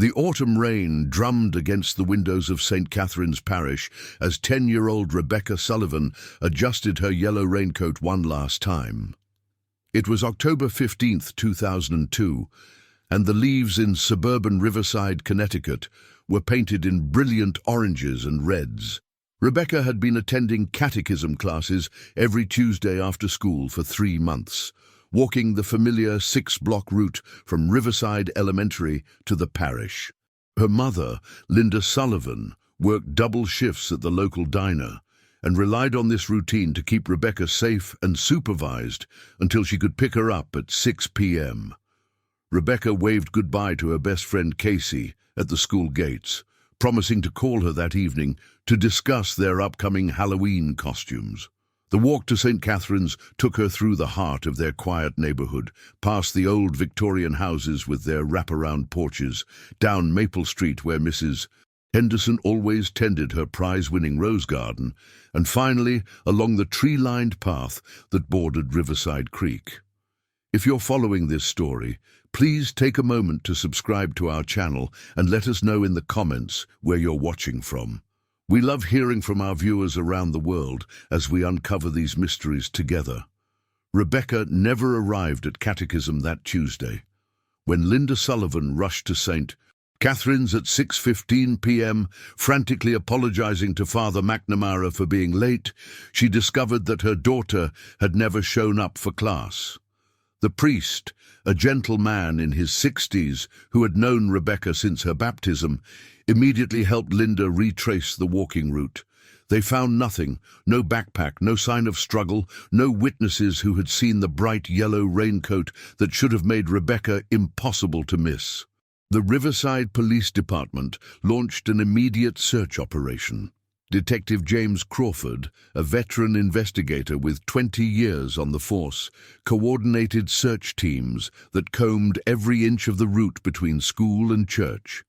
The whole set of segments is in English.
The autumn rain drummed against the windows of St. Catherine's Parish as 10-year-old Rebecca Sullivan adjusted her yellow raincoat one last time. It was October 15, 2002, and the leaves in suburban Riverside, Connecticut, were painted in brilliant oranges and reds. Rebecca had been attending catechism classes every Tuesday after school for 3 months, walking the familiar 6-block route from Riverside Elementary to the parish. Her mother, Linda Sullivan, worked double shifts at the local diner and relied on this routine to keep Rebecca safe and supervised until she could pick her up at 6 p.m. Rebecca waved goodbye to her best friend Casey at the school gates, promising to call her that evening to discuss their upcoming Halloween costumes. The walk to St. Catherine's took her through the heart of their quiet neighborhood, past the old Victorian houses with their wraparound porches, down Maple Street where Mrs. Henderson always tended her prize-winning rose garden, and finally along the tree-lined path that bordered Riverside Creek. If you're following this story, please take a moment to subscribe to our channel and let us know in the comments where you're watching from. We love hearing from our viewers around the world as we uncover these mysteries together. Rebecca never arrived at catechism that Tuesday. When Linda Sullivan rushed to St. Catherine's at 6:15 p.m., frantically apologizing to Father McNamara for being late, she discovered that her daughter had never shown up for class. The priest, a gentle man in his 60s who had known Rebecca since her baptism, immediately helped Linda retrace the walking route. They found nothing, no backpack, no sign of struggle, no witnesses who had seen the bright yellow raincoat that should have made Rebecca impossible to miss. The Riverside Police Department launched an immediate search operation. Detective James Crawford, a veteran investigator with 20 years on the force, coordinated search teams that combed every inch of the route between school and church.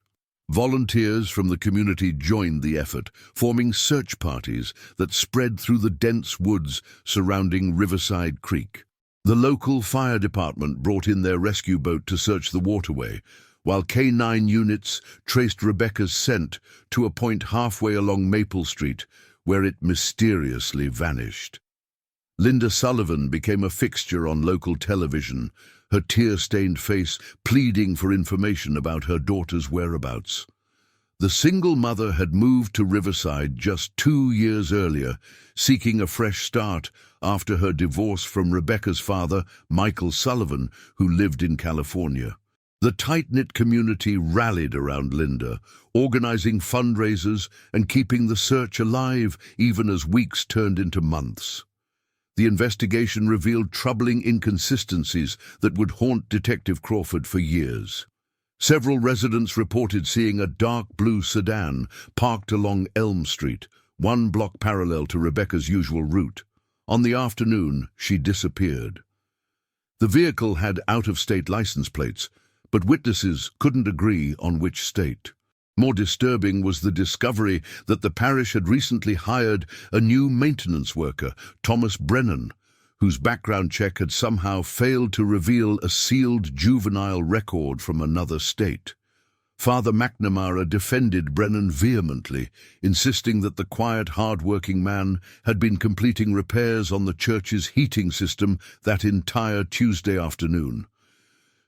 Volunteers from the community joined the effort, forming search parties that spread through the dense woods surrounding Riverside Creek. The local fire department brought in their rescue boat to search the waterway, while K9 units traced Rebecca's scent to a point halfway along Maple Street, where it mysteriously vanished. Linda Sullivan became a fixture on local television, her tear-stained face pleading for information about her daughter's whereabouts. The single mother had moved to Riverside just 2 years earlier, seeking a fresh start after her divorce from Rebecca's father, Michael Sullivan, who lived in California. The tight-knit community rallied around Linda, organizing fundraisers and keeping the search alive even as weeks turned into months. The investigation revealed troubling inconsistencies that would haunt Detective Crawford for years. Several residents reported seeing a dark blue sedan parked along Elm Street, 1 block parallel to Rebecca's usual route. On the afternoon, she disappeared. The vehicle had out-of-state license plates, but witnesses couldn't agree on which state. More disturbing was the discovery that the parish had recently hired a new maintenance worker, Thomas Brennan, whose background check had somehow failed to reveal a sealed juvenile record from another state. Father McNamara defended Brennan vehemently, insisting that the quiet, hard-working man had been completing repairs on the church's heating system that entire Tuesday afternoon.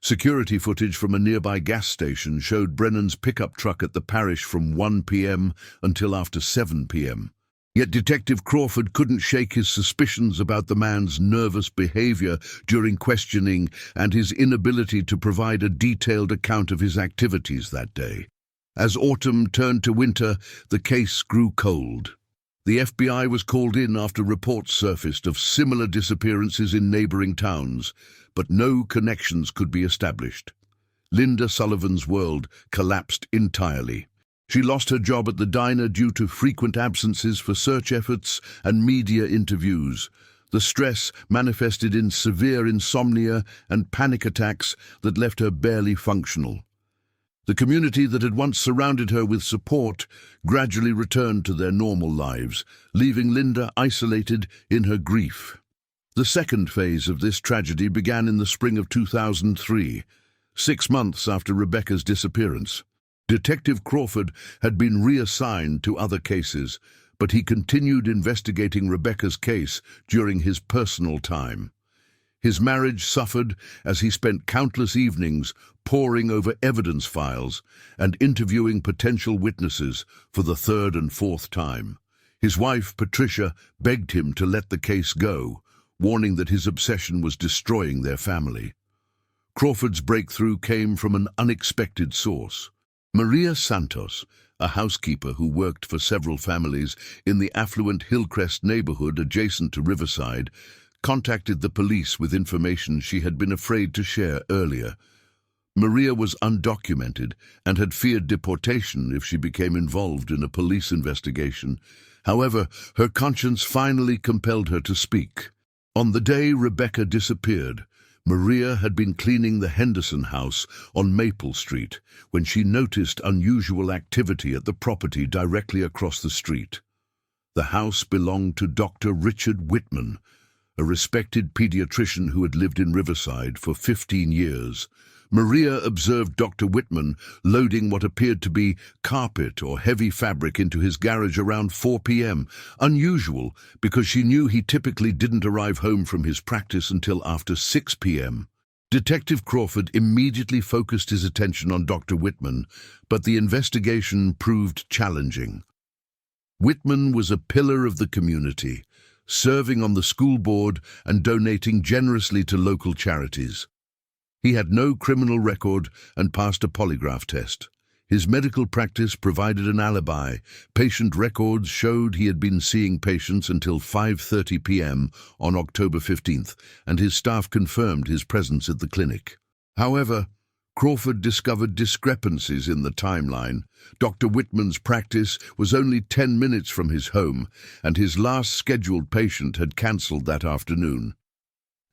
Security footage from a nearby gas station showed Brennan's pickup truck at the parish from 1 p.m. until after 7 p.m. Yet Detective Crawford couldn't shake his suspicions about the man's nervous behavior during questioning and his inability to provide a detailed account of his activities that day. As autumn turned to winter, the case grew cold. The FBI was called in after reports surfaced of similar disappearances in neighboring towns, but no connections could be established. Linda Sullivan's world collapsed entirely. She lost her job at the diner due to frequent absences for search efforts and media interviews. The stress manifested in severe insomnia and panic attacks that left her barely functional. The community that had once surrounded her with support gradually returned to their normal lives, leaving Linda isolated in her grief. The second phase of this tragedy began in the spring of 2003, 6 months after Rebecca's disappearance. Detective Crawford had been reassigned to other cases, but he continued investigating Rebecca's case during his personal time. His marriage suffered as he spent countless evenings poring over evidence files and interviewing potential witnesses for the third and fourth time. His wife, Patricia, begged him to let the case go, warning that his obsession was destroying their family. Crawford's breakthrough came from an unexpected source. Maria Santos, a housekeeper who worked for several families in the affluent Hillcrest neighborhood adjacent to Riverside, contacted the police with information she had been afraid to share earlier. Maria was undocumented and had feared deportation if she became involved in a police investigation. However, her conscience finally compelled her to speak. On the day Rebecca disappeared, Maria had been cleaning the Henderson house on Maple Street when she noticed unusual activity at the property directly across the street. The house belonged to Dr. Richard Whitman, a respected pediatrician who had lived in Riverside for 15 years. Maria observed Dr. Whitman loading what appeared to be carpet or heavy fabric into his garage around 4 p.m., unusual because she knew he typically didn't arrive home from his practice until after 6 p.m. Detective Crawford immediately focused his attention on Dr. Whitman, but the investigation proved challenging. Whitman was a pillar of the community, serving on the school board and donating generously to local charities. He had no criminal record and passed a polygraph test. His medical practice provided an alibi. Patient records showed he had been seeing patients until 5:30 p.m. on October 15th, and his staff confirmed his presence at the clinic. However, Crawford discovered discrepancies in the timeline. Dr. Whitman's practice was only 10 minutes from his home, and his last scheduled patient had cancelled that afternoon.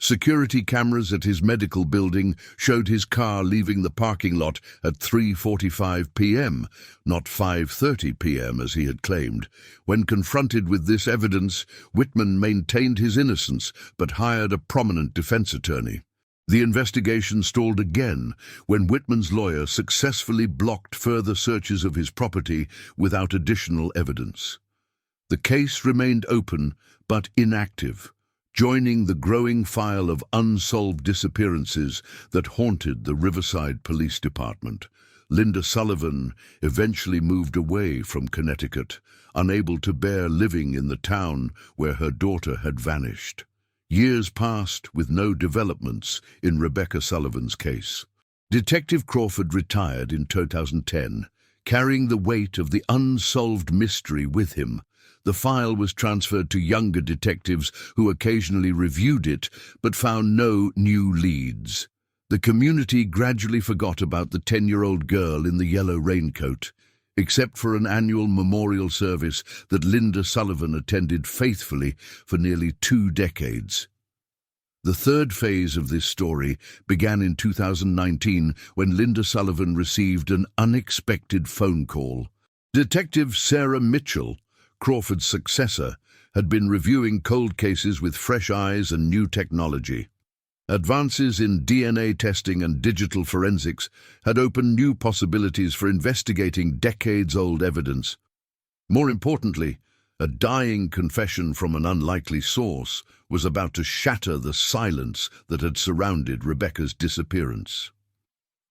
Security cameras at his medical building showed his car leaving the parking lot at 3:45 p.m., not 5:30 p.m. as he had claimed. When confronted with this evidence, Whitman maintained his innocence but hired a prominent defense attorney. The investigation stalled again when Whitman's lawyer successfully blocked further searches of his property without additional evidence. The case remained open but inactive, joining the growing file of unsolved disappearances that haunted the Riverside Police Department. Linda Sullivan eventually moved away from Connecticut, unable to bear living in the town where her daughter had vanished. Years passed with no developments in Rebecca Sullivan's case. Detective Crawford retired in 2010, carrying the weight of the unsolved mystery with him. The file was transferred to younger detectives who occasionally reviewed it but found no new leads. The community gradually forgot about the 10-year-old girl in the yellow raincoat, except for an annual memorial service that Linda Sullivan attended faithfully for nearly 2 decades. The third phase of this story began in 2019 when Linda Sullivan received an unexpected phone call. Detective Sarah Mitchell, Crawford's successor, had been reviewing cold cases with fresh eyes and new technology. Advances in DNA testing and digital forensics had opened new possibilities for investigating decades-old evidence. More importantly, a dying confession from an unlikely source was about to shatter the silence that had surrounded Rebecca's disappearance.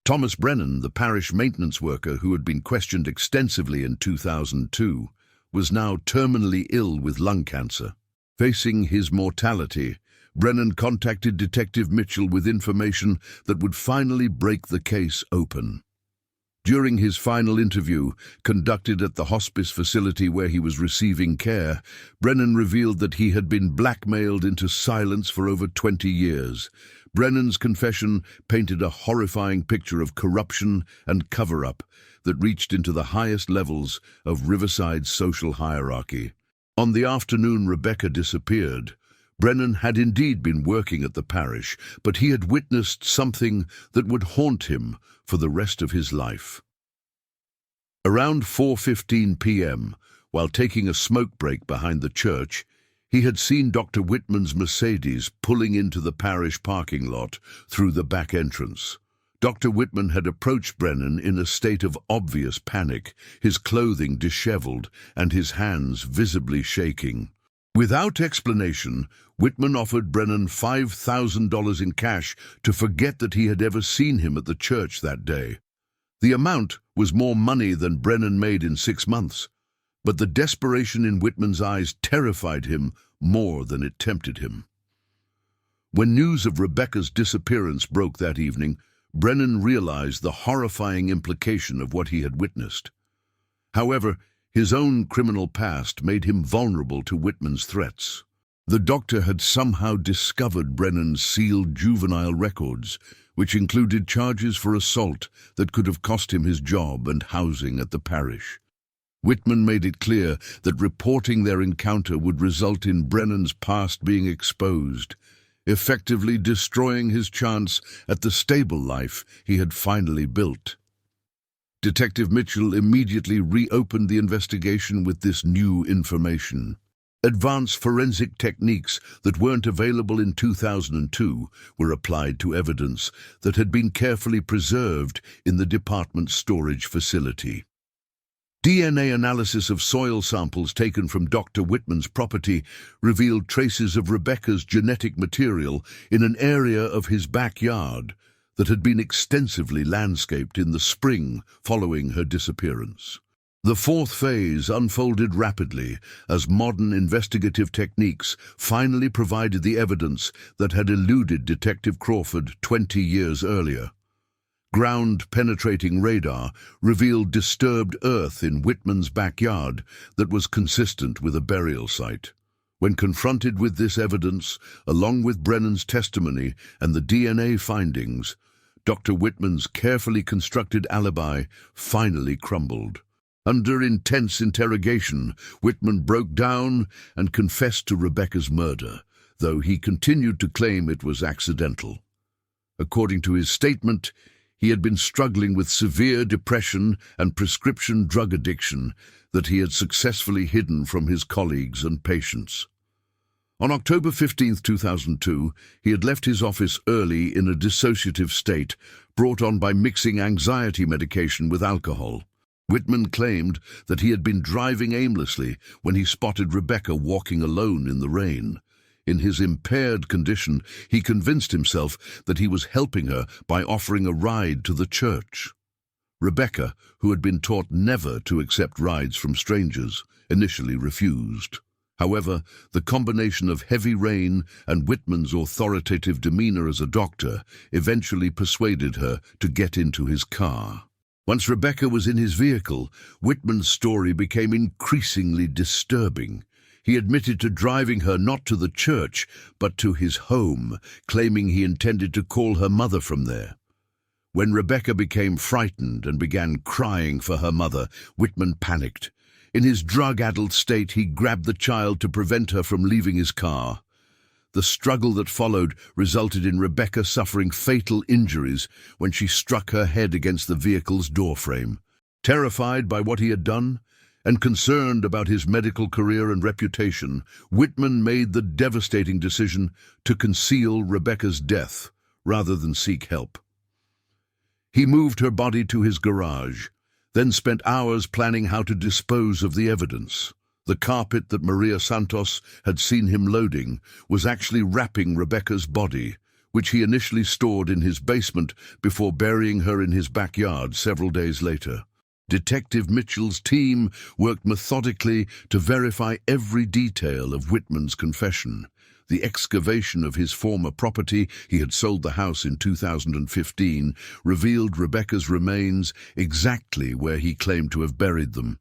Thomas Brennan, the parish maintenance worker who had been questioned extensively in 2002, was now terminally ill with lung cancer. Facing his mortality, Brennan contacted Detective Mitchell with information that would finally break the case open. During his final interview, conducted at the hospice facility where he was receiving care, Brennan revealed that he had been blackmailed into silence for over 20 years. Brennan's confession painted a horrifying picture of corruption and cover-up that reached into the highest levels of Riverside's social hierarchy. On the afternoon Rebecca disappeared, Brennan had indeed been working at the parish, but he had witnessed something that would haunt him for the rest of his life. Around 4:15 p.m., while taking a smoke break behind the church, he had seen Dr. Whitman's Mercedes pulling into the parish parking lot through the back entrance. Dr. Whitman had approached Brennan in a state of obvious panic, his clothing disheveled and his hands visibly shaking. Without explanation, Whitman offered Brennan $5,000 in cash to forget that he had ever seen him at the church that day. The amount was more money than Brennan made in 6 months, but the desperation in Whitman's eyes terrified him more than it tempted him. When news of Rebecca's disappearance broke that evening, Brennan realized the horrifying implication of what he had witnessed. However, his own criminal past made him vulnerable to Whitman's threats. The doctor had somehow discovered Brennan's sealed juvenile records, which included charges for assault that could have cost him his job and housing at the parish. Whitman made it clear that reporting their encounter would result in Brennan's past being exposed, effectively destroying his chance at the stable life he had finally built. Detective Mitchell immediately reopened the investigation with this new information. Advanced forensic techniques that weren't available in 2002 were applied to evidence that had been carefully preserved in the department's storage facility. DNA analysis of soil samples taken from Dr. Whitman's property revealed traces of Rebecca's genetic material in an area of his backyard that had been extensively landscaped in the spring following her disappearance. The fourth phase unfolded rapidly as modern investigative techniques finally provided the evidence that had eluded Detective Crawford 20 years earlier. Ground-penetrating radar revealed disturbed earth in Whitman's backyard that was consistent with a burial site. When confronted with this evidence, along with Brennan's testimony and the DNA findings, Dr. Whitman's carefully constructed alibi finally crumbled. Under intense interrogation, Whitman broke down and confessed to Rebecca's murder, though he continued to claim it was accidental. According to his statement, he had been struggling with severe depression and prescription drug addiction that he had successfully hidden from his colleagues and patients. On October 15, 2002, he had left his office early in a dissociative state brought on by mixing anxiety medication with alcohol. Whitman claimed that he had been driving aimlessly when he spotted Rebecca walking alone in the rain. In his impaired condition, he convinced himself that he was helping her by offering a ride to the church. Rebecca, who had been taught never to accept rides from strangers, initially refused. However, the combination of heavy rain and Whitman's authoritative demeanor as a doctor eventually persuaded her to get into his car. Once Rebecca was in his vehicle, Whitman's story became increasingly disturbing. He admitted to driving her not to the church, but to his home, claiming he intended to call her mother from there. When Rebecca became frightened and began crying for her mother, Whitman panicked. In his drug-addled state, he grabbed the child to prevent her from leaving his car. The struggle that followed resulted in Rebecca suffering fatal injuries when she struck her head against the vehicle's doorframe. Terrified by what he had done, and concerned about his medical career and reputation, Whitman made the devastating decision to conceal Rebecca's death rather than seek help. He moved her body to his garage, then spent hours planning how to dispose of the evidence. The carpet that Maria Santos had seen him loading was actually wrapping Rebecca's body, which he initially stored in his basement before burying her in his backyard several days later. Detective Mitchell's team worked methodically to verify every detail of Whitman's confession. The excavation of his former property, he had sold the house in 2015, revealed Rebecca's remains exactly where he claimed to have buried them.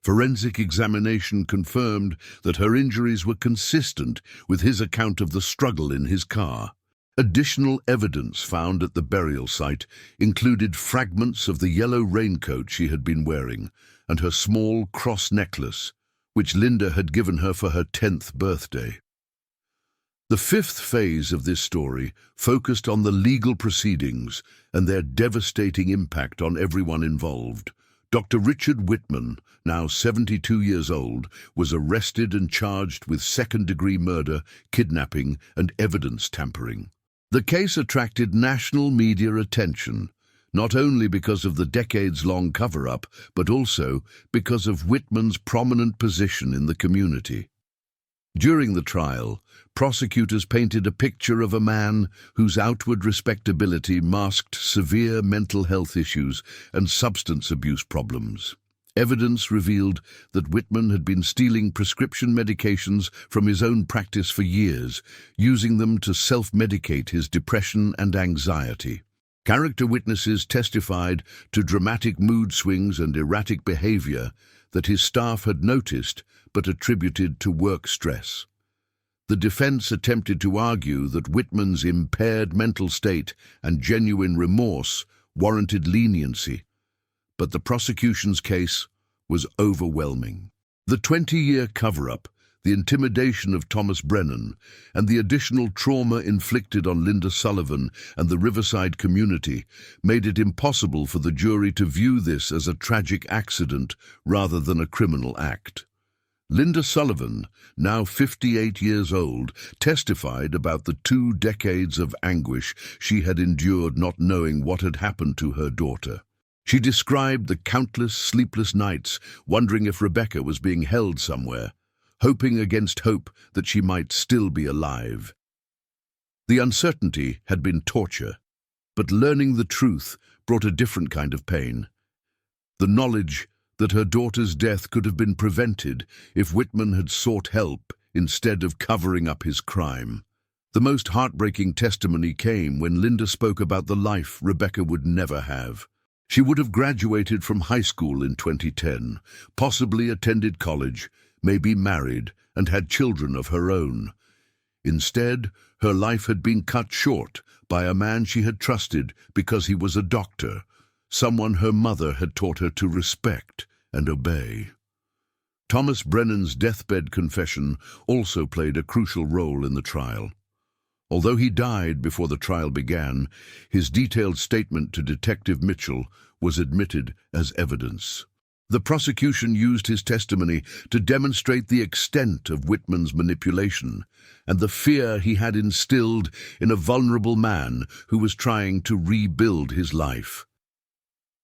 Forensic examination confirmed that her injuries were consistent with his account of the struggle in his car. Additional evidence found at the burial site included fragments of the yellow raincoat she had been wearing and her small cross necklace, which Linda had given her for her 10th birthday. The fifth phase of this story focused on the legal proceedings and their devastating impact on everyone involved. Dr. Richard Whitman, now 72 years old, was arrested and charged with second-degree murder, kidnapping, and evidence tampering. The case attracted national media attention, not only because of the decades-long cover-up, but also because of Whitman's prominent position in the community. During the trial, prosecutors painted a picture of a man whose outward respectability masked severe mental health issues and substance abuse problems. Evidence revealed that Whitman had been stealing prescription medications from his own practice for years, using them to self-medicate his depression and anxiety. Character witnesses testified to dramatic mood swings and erratic behavior that his staff had noticed but attributed to work stress. The defense attempted to argue that Whitman's impaired mental state and genuine remorse warranted leniency, but the prosecution's case was overwhelming. The 20-year cover-up, the intimidation of Thomas Brennan, and the additional trauma inflicted on Linda Sullivan and the Riverside community made it impossible for the jury to view this as a tragic accident rather than a criminal act. Linda Sullivan, now 58 years old, testified about the 2 decades of anguish she had endured not knowing what had happened to her daughter. She described the countless sleepless nights wondering if Rebecca was being held somewhere, hoping against hope that she might still be alive. The uncertainty had been torture, but learning the truth brought a different kind of pain. The knowledge that her daughter's death could have been prevented if Whitman had sought help instead of covering up his crime. The most heartbreaking testimony came when Linda spoke about the life Rebecca would never have. She would have graduated from high school in 2010, possibly attended college, maybe married, and had children of her own. Instead, her life had been cut short by a man she had trusted because he was a doctor, someone her mother had taught her to respect and obey. Thomas Brennan's deathbed confession also played a crucial role in the trial. Although he died before the trial began, his detailed statement to Detective Mitchell was admitted as evidence. The prosecution used his testimony to demonstrate the extent of Whitman's manipulation and the fear he had instilled in a vulnerable man who was trying to rebuild his life.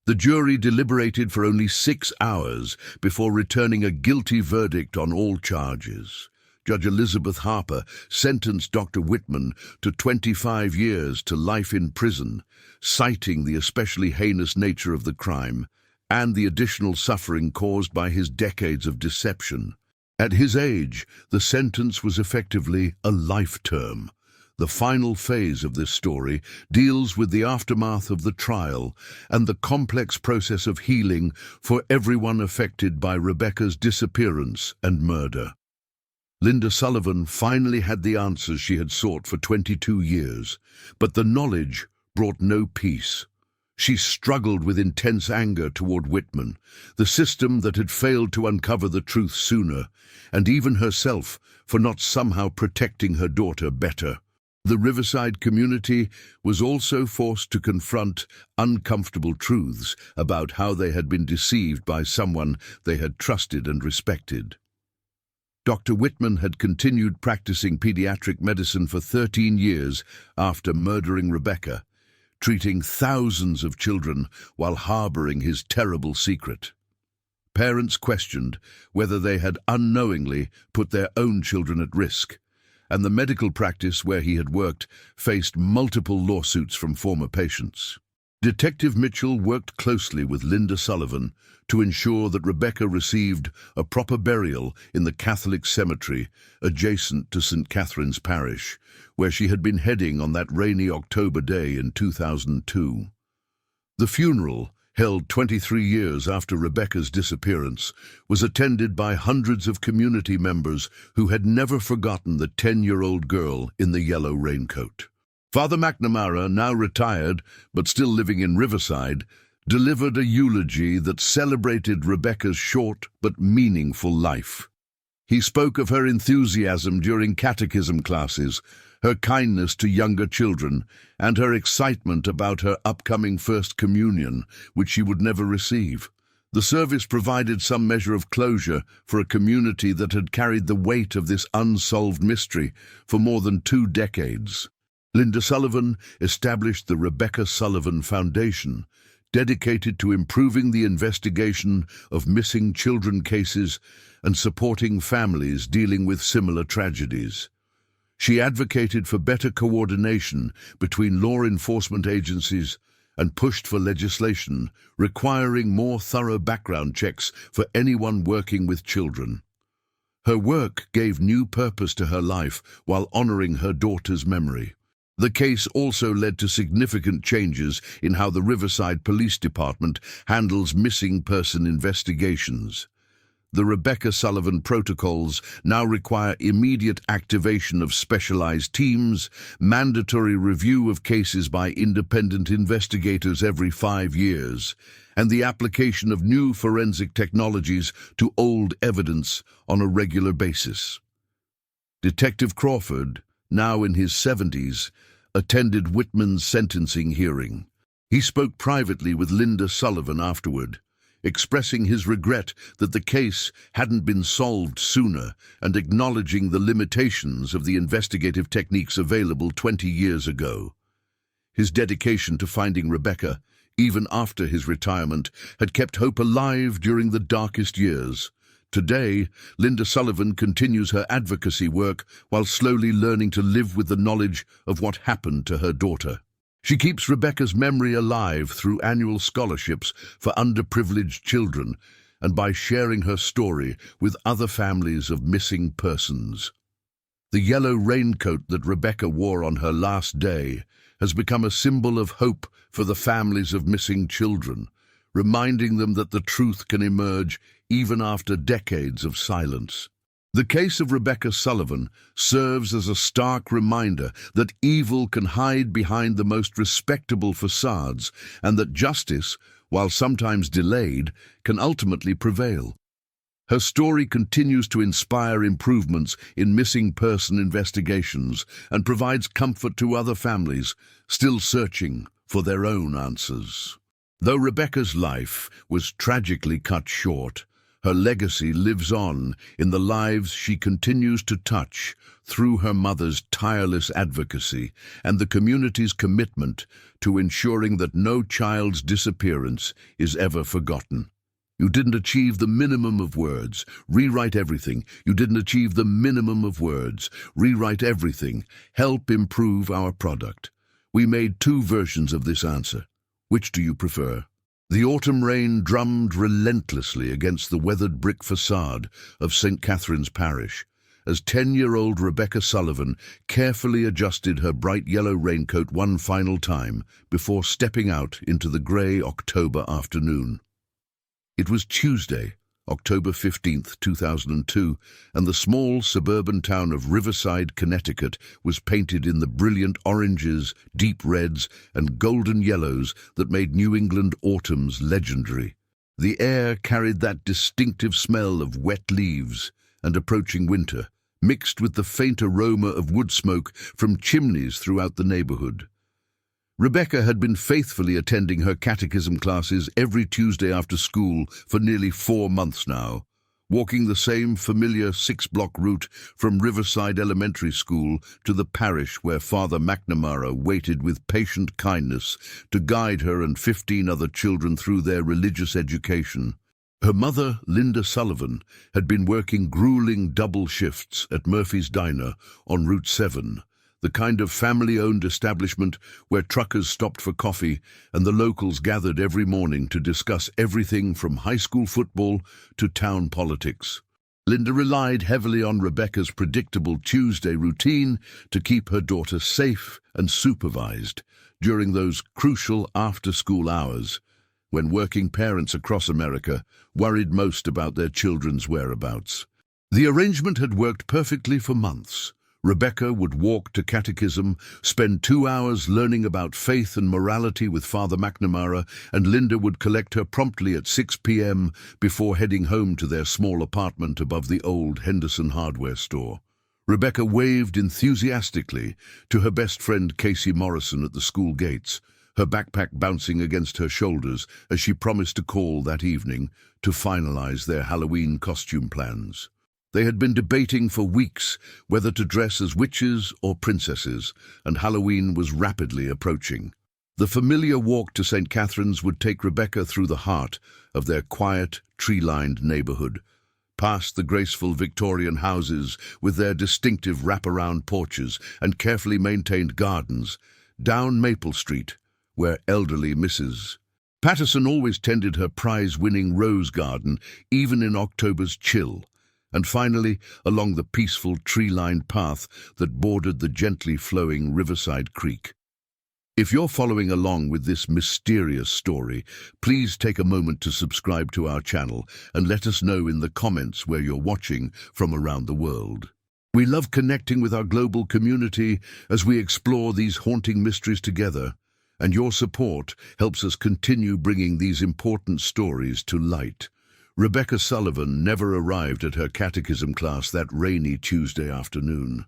The jury deliberated for only 6 hours before returning a guilty verdict on all charges. Judge Elizabeth Harper sentenced Dr. Whitman to 25 years to life in prison, citing the especially heinous nature of the crime and the additional suffering caused by his decades of deception. At his age, the sentence was effectively a life term. The final phase of this story deals with the aftermath of the trial and the complex process of healing for everyone affected by Rebecca's disappearance and murder. Linda Sullivan finally had the answers she had sought for 22 years, but the knowledge brought no peace. She struggled with intense anger toward Whitman, the system that had failed to uncover the truth sooner, and even herself for not somehow protecting her daughter better. The Riverside community was also forced to confront uncomfortable truths about how they had been deceived by someone they had trusted and respected. Dr. Whitman had continued practicing pediatric medicine for 13 years after murdering Rebecca, treating thousands of children while harboring his terrible secret. Parents questioned whether they had unknowingly put their own children at risk, and the medical practice where he had worked faced multiple lawsuits from former patients. Detective Mitchell worked closely with Linda Sullivan to ensure that Rebecca received a proper burial in the Catholic cemetery adjacent to St. Catherine's Parish, where she had been heading on that rainy October day in 2002. The funeral, held 23 years after Rebecca's disappearance, was attended by hundreds of community members who had never forgotten the 10-year-old girl in the yellow raincoat. Father McNamara, now retired but still living in Riverside, delivered a eulogy that celebrated Rebecca's short but meaningful life. He spoke of her enthusiasm during catechism classes, her kindness to younger children, and her excitement about her upcoming First Communion, which she would never receive. The service provided some measure of closure for a community that had carried the weight of this unsolved mystery for more than 2 decades. Linda Sullivan established the Rebecca Sullivan Foundation, dedicated to improving the investigation of missing children cases and supporting families dealing with similar tragedies. She advocated for better coordination between law enforcement agencies and pushed for legislation requiring more thorough background checks for anyone working with children. Her work gave new purpose to her life while honoring her daughter's memory. The case also led to significant changes in how the Riverside Police Department handles missing person investigations. The Rebecca Sullivan protocols now require immediate activation of specialized teams, mandatory review of cases by independent investigators every 5 years, and the application of new forensic technologies to old evidence on a regular basis. Detective Crawford, now in his 70s, attended Whitman's sentencing hearing. He spoke privately with Linda Sullivan afterward, expressing his regret that the case hadn't been solved sooner and acknowledging the limitations of the investigative techniques available 20 years ago. His dedication to finding Rebecca, even after his retirement, had kept hope alive during the darkest years. Today, Linda Sullivan continues her advocacy work while slowly learning to live with the knowledge of what happened to her daughter. She keeps Rebecca's memory alive through annual scholarships for underprivileged children and by sharing her story with other families of missing persons. The yellow raincoat that Rebecca wore on her last day has become a symbol of hope for the families of missing children, reminding them that the truth can emerge even after decades of silence. The case of Rebecca Sullivan serves as a stark reminder that evil can hide behind the most respectable facades and that justice, while sometimes delayed, can ultimately prevail. Her story continues to inspire improvements in missing person investigations and provides comfort to other families still searching for their own answers. Though Rebecca's life was tragically cut short, her legacy lives on in the lives she continues to touch through her mother's tireless advocacy and the community's commitment to ensuring that no child's disappearance is ever forgotten. You didn't achieve the minimum of words. Rewrite everything. You didn't achieve the minimum of words. Rewrite everything. Help improve our product. We made 2 versions of this answer. Which do you prefer? The autumn rain drummed relentlessly against the weathered brick facade of St. Catherine's Parish as 10-year-old Rebecca Sullivan carefully adjusted her bright yellow raincoat one final time before stepping out into the grey October afternoon. It was Tuesday, October 15th, 2002, and the small suburban town of Riverside, Connecticut was painted in the brilliant oranges, deep reds, and golden yellows that made New England autumns legendary. The air carried that distinctive smell of wet leaves and approaching winter, mixed with the faint aroma of wood smoke from chimneys throughout the neighborhood. Rebecca had been faithfully attending her catechism classes every Tuesday after school for nearly 4 months now, walking the same familiar 6-block route from Riverside Elementary School to the parish where Father McNamara waited with patient kindness to guide her and 15 other children through their religious education. Her mother, Linda Sullivan, had been working grueling double shifts at Murphy's Diner on Route 7, the kind of family-owned establishment where truckers stopped for coffee and the locals gathered every morning to discuss everything from high school football to town politics. Linda relied heavily on Rebecca's predictable Tuesday routine to keep her daughter safe and supervised during those crucial after-school hours when working parents across America worried most about their children's whereabouts. The arrangement had worked perfectly for months. Rebecca would walk to catechism, spend 2 hours learning about faith and morality with Father McNamara, and Linda would collect her promptly at 6 p.m. before heading home to their small apartment above the old Henderson hardware store. Rebecca waved enthusiastically to her best friend Casey Morrison at the school gates, her backpack bouncing against her shoulders as she promised to call that evening to finalize their Halloween costume plans. They had been debating for weeks whether to dress as witches or princesses, and Halloween was rapidly approaching. The familiar walk to St. Catherine's would take Rebecca through the heart of their quiet, tree-lined neighborhood, past the graceful Victorian houses with their distinctive wraparound porches and carefully maintained gardens, down Maple Street, where elderly Mrs. Patterson always tended her prize-winning rose garden, even in October's chill, and finally along the peaceful tree-lined path that bordered the gently flowing Riverside Creek. If you're following along with this mysterious story, please take a moment to subscribe to our channel and let us know in the comments where you're watching from around the world. We love connecting with our global community as we explore these haunting mysteries together, and your support helps us continue bringing these important stories to light. Rebecca Sullivan never arrived at her catechism class that rainy Tuesday afternoon,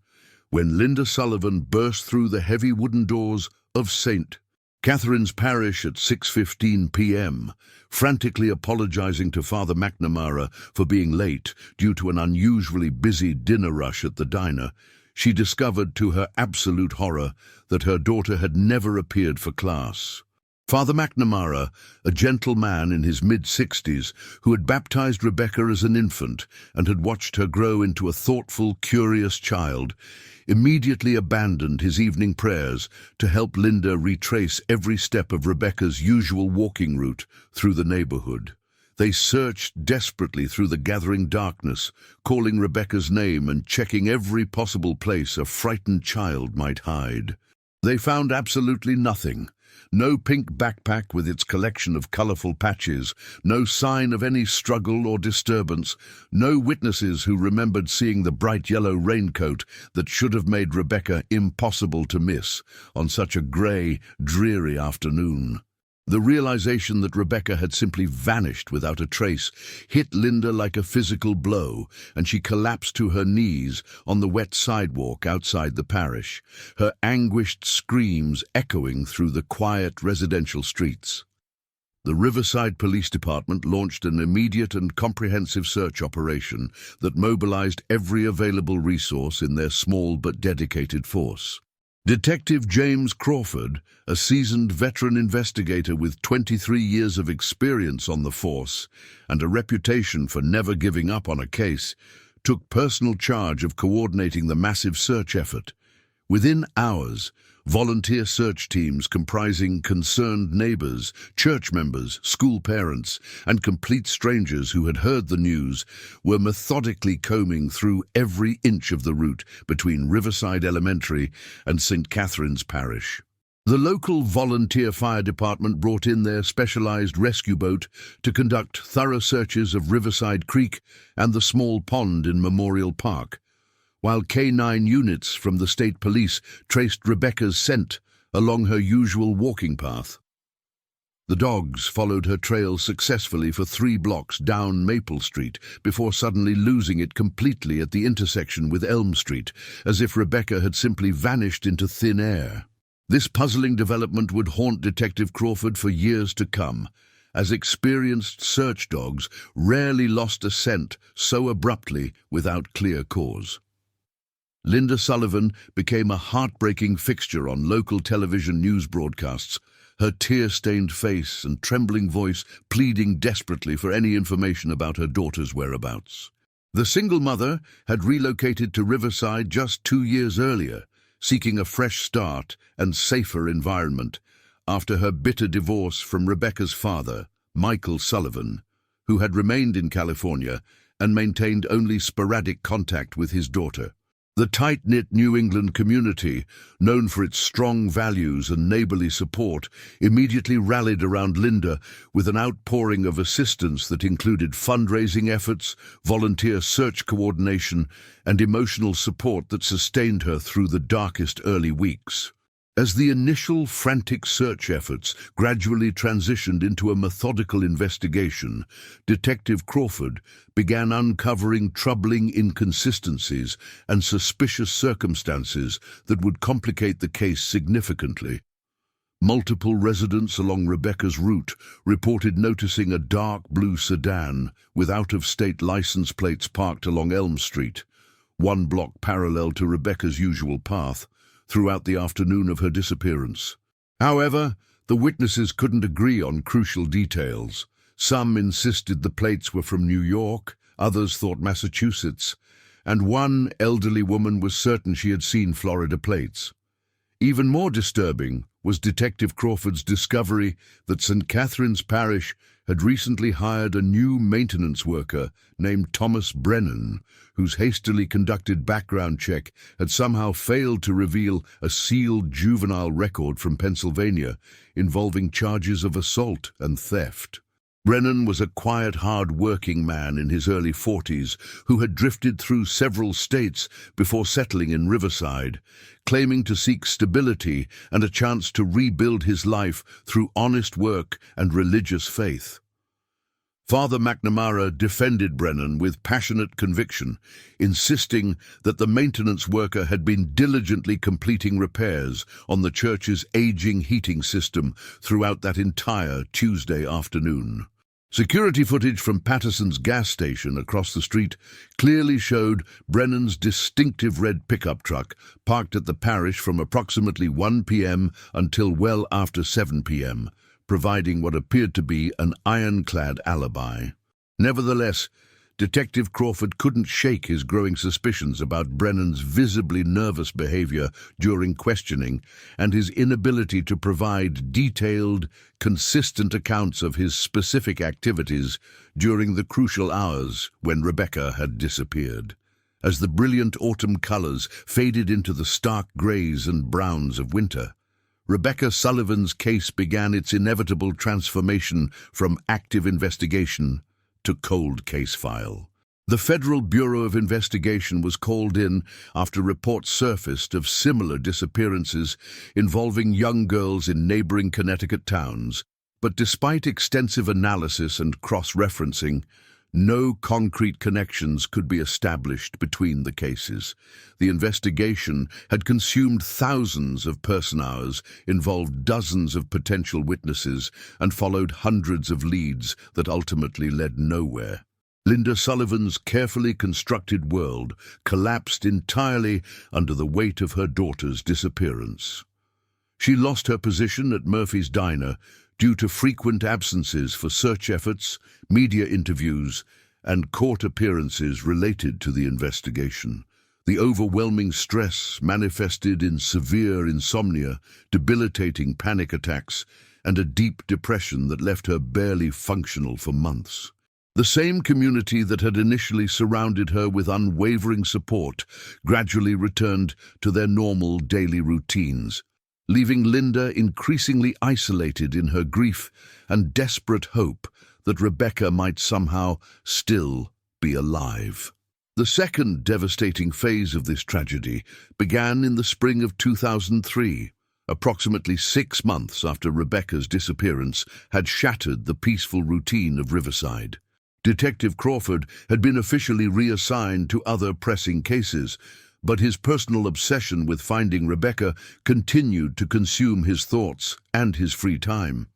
when Linda Sullivan burst through the heavy wooden doors of St. Catherine's Parish at 6:15 p.m., frantically apologizing to Father McNamara for being late due to an unusually busy dinner rush at the diner. She discovered, to her absolute horror, that her daughter had never appeared for class. Father McNamara, a gentle man in his mid-60s who had baptized Rebecca as an infant and had watched her grow into a thoughtful, curious child, immediately abandoned his evening prayers to help Linda retrace every step of Rebecca's usual walking route through the neighborhood. They searched desperately through the gathering darkness, calling Rebecca's name and checking every possible place a frightened child might hide. They found absolutely nothing. No pink backpack with its collection of colorful patches, no sign of any struggle or disturbance, no witnesses who remembered seeing the bright yellow raincoat that should have made Rebecca impossible to miss on such a gray, dreary afternoon. The realization that Rebecca had simply vanished without a trace hit Linda like a physical blow, and she collapsed to her knees on the wet sidewalk outside the parish, her anguished screams echoing through the quiet residential streets. The Riverside Police Department launched an immediate and comprehensive search operation that mobilized every available resource in their small but dedicated force. Detective James Crawford, a seasoned veteran investigator with 23 years of experience on the force and a reputation for never giving up on a case, took personal charge of coordinating the massive search effort. Within hours, volunteer search teams comprising concerned neighbors, church members, school parents, and complete strangers who had heard the news were methodically combing through every inch of the route between Riverside Elementary and St. Catherine's Parish. The local volunteer fire department brought in their specialized rescue boat to conduct thorough searches of Riverside Creek and the small pond in Memorial Park, while K-9 units from the state police traced Rebecca's scent along her usual walking path. The dogs followed her trail successfully for 3 blocks down Maple Street before suddenly losing it completely at the intersection with Elm Street, as if Rebecca had simply vanished into thin air. This puzzling development would haunt Detective Crawford for years to come, as experienced search dogs rarely lost a scent so abruptly without clear cause. Linda Sullivan became a heartbreaking fixture on local television news broadcasts, her tear-stained face and trembling voice pleading desperately for any information about her daughter's whereabouts. The single mother had relocated to Riverside just 2 years earlier, seeking a fresh start and safer environment after her bitter divorce from Rebecca's father, Michael Sullivan, who had remained in California and maintained only sporadic contact with his daughter. The tight-knit New England community, known for its strong values and neighborly support, immediately rallied around Linda with an outpouring of assistance that included fundraising efforts, volunteer search coordination, and emotional support that sustained her through the darkest early weeks. As the initial frantic search efforts gradually transitioned into a methodical investigation, Detective Crawford began uncovering troubling inconsistencies and suspicious circumstances that would complicate the case significantly. Multiple residents along Rebecca's route reported noticing a dark blue sedan with out-of-state license plates parked along Elm Street, 1 block parallel to Rebecca's usual path, throughout the afternoon of her disappearance. However, The witnesses couldn't agree on crucial details. Some insisted the plates were from New York, others thought Massachusetts, and one elderly woman was certain she had seen Florida plates. Even more disturbing was Detective Crawford's discovery that St. Catherine's Parish had recently hired a new maintenance worker named Thomas Brennan, whose hastily conducted background check had somehow failed to reveal a sealed juvenile record from Pennsylvania involving charges of assault and theft. Brennan was a quiet, hard-working man in his early 40s who had drifted through several states before settling in Riverside, claiming to seek stability and a chance to rebuild his life through honest work and religious faith. Father McNamara defended Brennan with passionate conviction, insisting that the maintenance worker had been diligently completing repairs on the church's aging heating system throughout that entire Tuesday afternoon. Security footage from Patterson's gas station across the street clearly showed Brennan's distinctive red pickup truck parked at the parish from approximately 1 p.m. until well after 7 p.m., providing what appeared to be an ironclad alibi. Nevertheless, Detective Crawford couldn't shake his growing suspicions about Brennan's visibly nervous behavior during questioning and his inability to provide detailed, consistent accounts of his specific activities during the crucial hours when Rebecca had disappeared. As the brilliant autumn colors faded into the stark grays and browns of winter, Rebecca Sullivan's case began its inevitable transformation from active investigation to cold case file. The Federal Bureau of Investigation was called in after reports surfaced of similar disappearances involving young girls in neighboring Connecticut towns. But despite extensive analysis and cross-referencing, no concrete connections could be established between the cases. The investigation had consumed thousands of person-hours, involved dozens of potential witnesses, and followed hundreds of leads that ultimately led nowhere. Linda Sullivan's carefully constructed world collapsed entirely under the weight of her daughter's disappearance. She lost her position at Murphy's Diner due to frequent absences for search efforts, media interviews, and court appearances related to the investigation. The overwhelming stress manifested in severe insomnia, debilitating panic attacks, and a deep depression that left her barely functional for months. The same community that had initially surrounded her with unwavering support gradually returned to their normal daily routines, leaving Linda increasingly isolated in her grief and desperate hope that Rebecca might somehow still be alive. The second devastating phase of this tragedy began in the spring of 2003, approximately 6 months after Rebecca's disappearance had shattered the peaceful routine of Riverside. Detective Crawford had been officially reassigned to other pressing cases, but his personal obsession with finding Rebecca continued to consume his thoughts and his free time.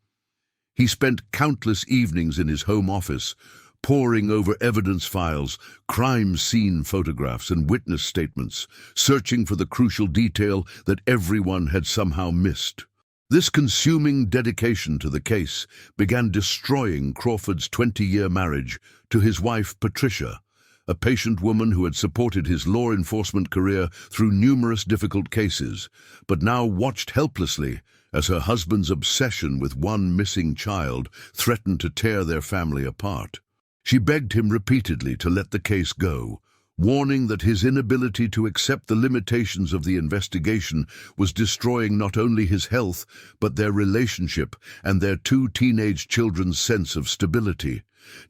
He spent countless evenings in his home office, poring over evidence files, crime scene photographs, and witness statements, searching for the crucial detail that everyone had somehow missed. This consuming dedication to the case began destroying Crawford's 20-year marriage to his wife, Patricia, a patient woman who had supported his law enforcement career through numerous difficult cases, but now watched helplessly as her husband's obsession with one missing child threatened to tear their family apart. She begged him repeatedly to let the case go, warning that his inability to accept the limitations of the investigation was destroying not only his health, but their relationship and their 2 teenage children's sense of stability.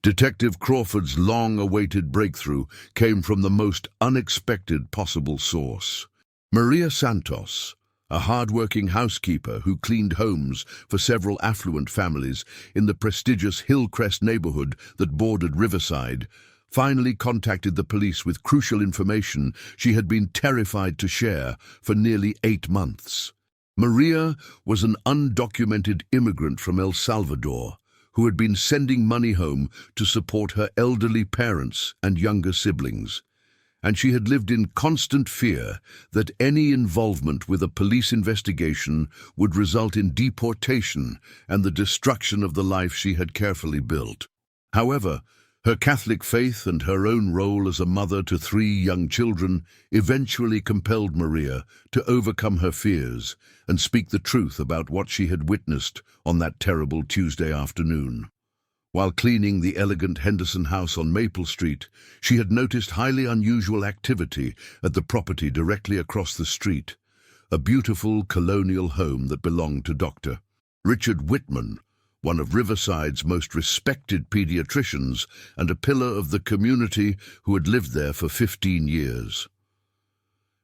Detective Crawford's long-awaited breakthrough came from the most unexpected possible source. Maria Santos, a hard-working housekeeper who cleaned homes for several affluent families in the prestigious Hillcrest neighborhood that bordered Riverside, finally contacted the police with crucial information she had been terrified to share for nearly 8 months. Maria was an undocumented immigrant from El Salvador who had been sending money home to support her elderly parents and younger siblings. and she had lived in constant fear that any involvement with a police investigation would result in deportation and the destruction of the life she had carefully built. However, her Catholic faith and her own role as a mother to 3 young children eventually compelled Maria to overcome her fears and speak the truth about what she had witnessed on that terrible Tuesday afternoon. While cleaning the elegant Henderson house on Maple Street, she had noticed highly unusual activity at the property directly across the street, a beautiful colonial home that belonged to Dr. Richard Whitman, one of Riverside's most respected pediatricians and a pillar of the community who had lived there for 15 years.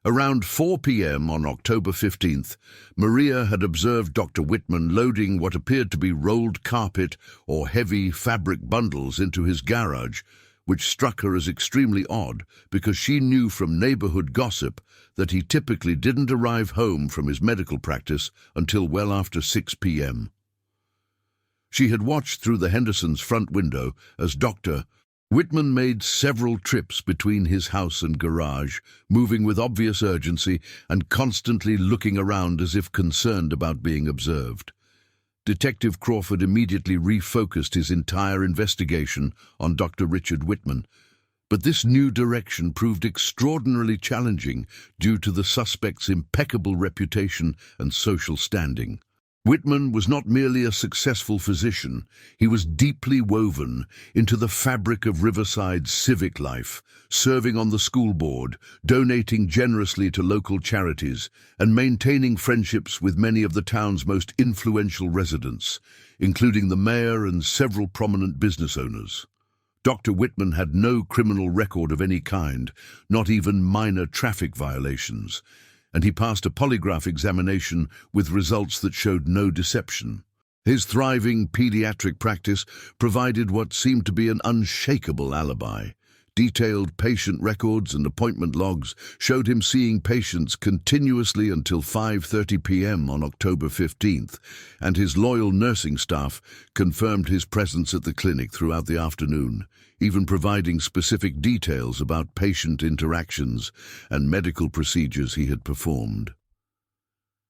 Around 4 p.m. on October 15th, Maria had observed Dr. Whitman loading what appeared to be rolled carpet or heavy fabric bundles into his garage, which struck her as extremely odd because she knew from neighborhood gossip that he typically didn't arrive home from his medical practice until well after 6 p.m. She had watched through the Hendersons' front window as Dr. Whitman made several trips between his house and garage, moving with obvious urgency and constantly looking around as if concerned about being observed. Detective Crawford immediately refocused his entire investigation on Dr. Richard Whitman, but this new direction proved extraordinarily challenging due to the suspect's impeccable reputation and social standing. Whitman was not merely a successful physician, he was deeply woven into the fabric of Riverside's civic life, serving on the school board, donating generously to local charities, and maintaining friendships with many of the town's most influential residents, including the mayor and several prominent business owners. Dr. Whitman had no criminal record of any kind, not even minor traffic violations, and he passed a polygraph examination with results that showed no deception. His thriving pediatric practice provided what seemed to be an unshakable alibi. Detailed patient records and appointment logs showed him seeing patients continuously until 5:30 p.m. on October 15th, and his loyal nursing staff confirmed his presence at the clinic throughout the afternoon, even providing specific details about patient interactions and medical procedures he had performed.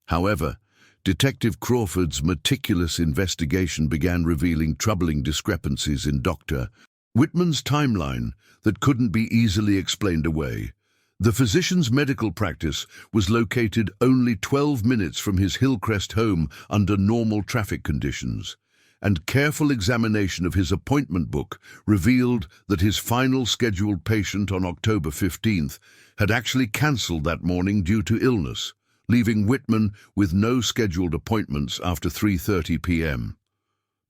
However, Detective Crawford's meticulous investigation began revealing troubling discrepancies in Dr. Whitman's timeline that couldn't be easily explained away. The physician's medical practice was located only 12 minutes from his Hillcrest home under normal traffic conditions, and careful examination of his appointment book revealed that his final scheduled patient on October 15th had actually cancelled that morning due to illness, leaving Whitman with no scheduled appointments after 3:30 p.m.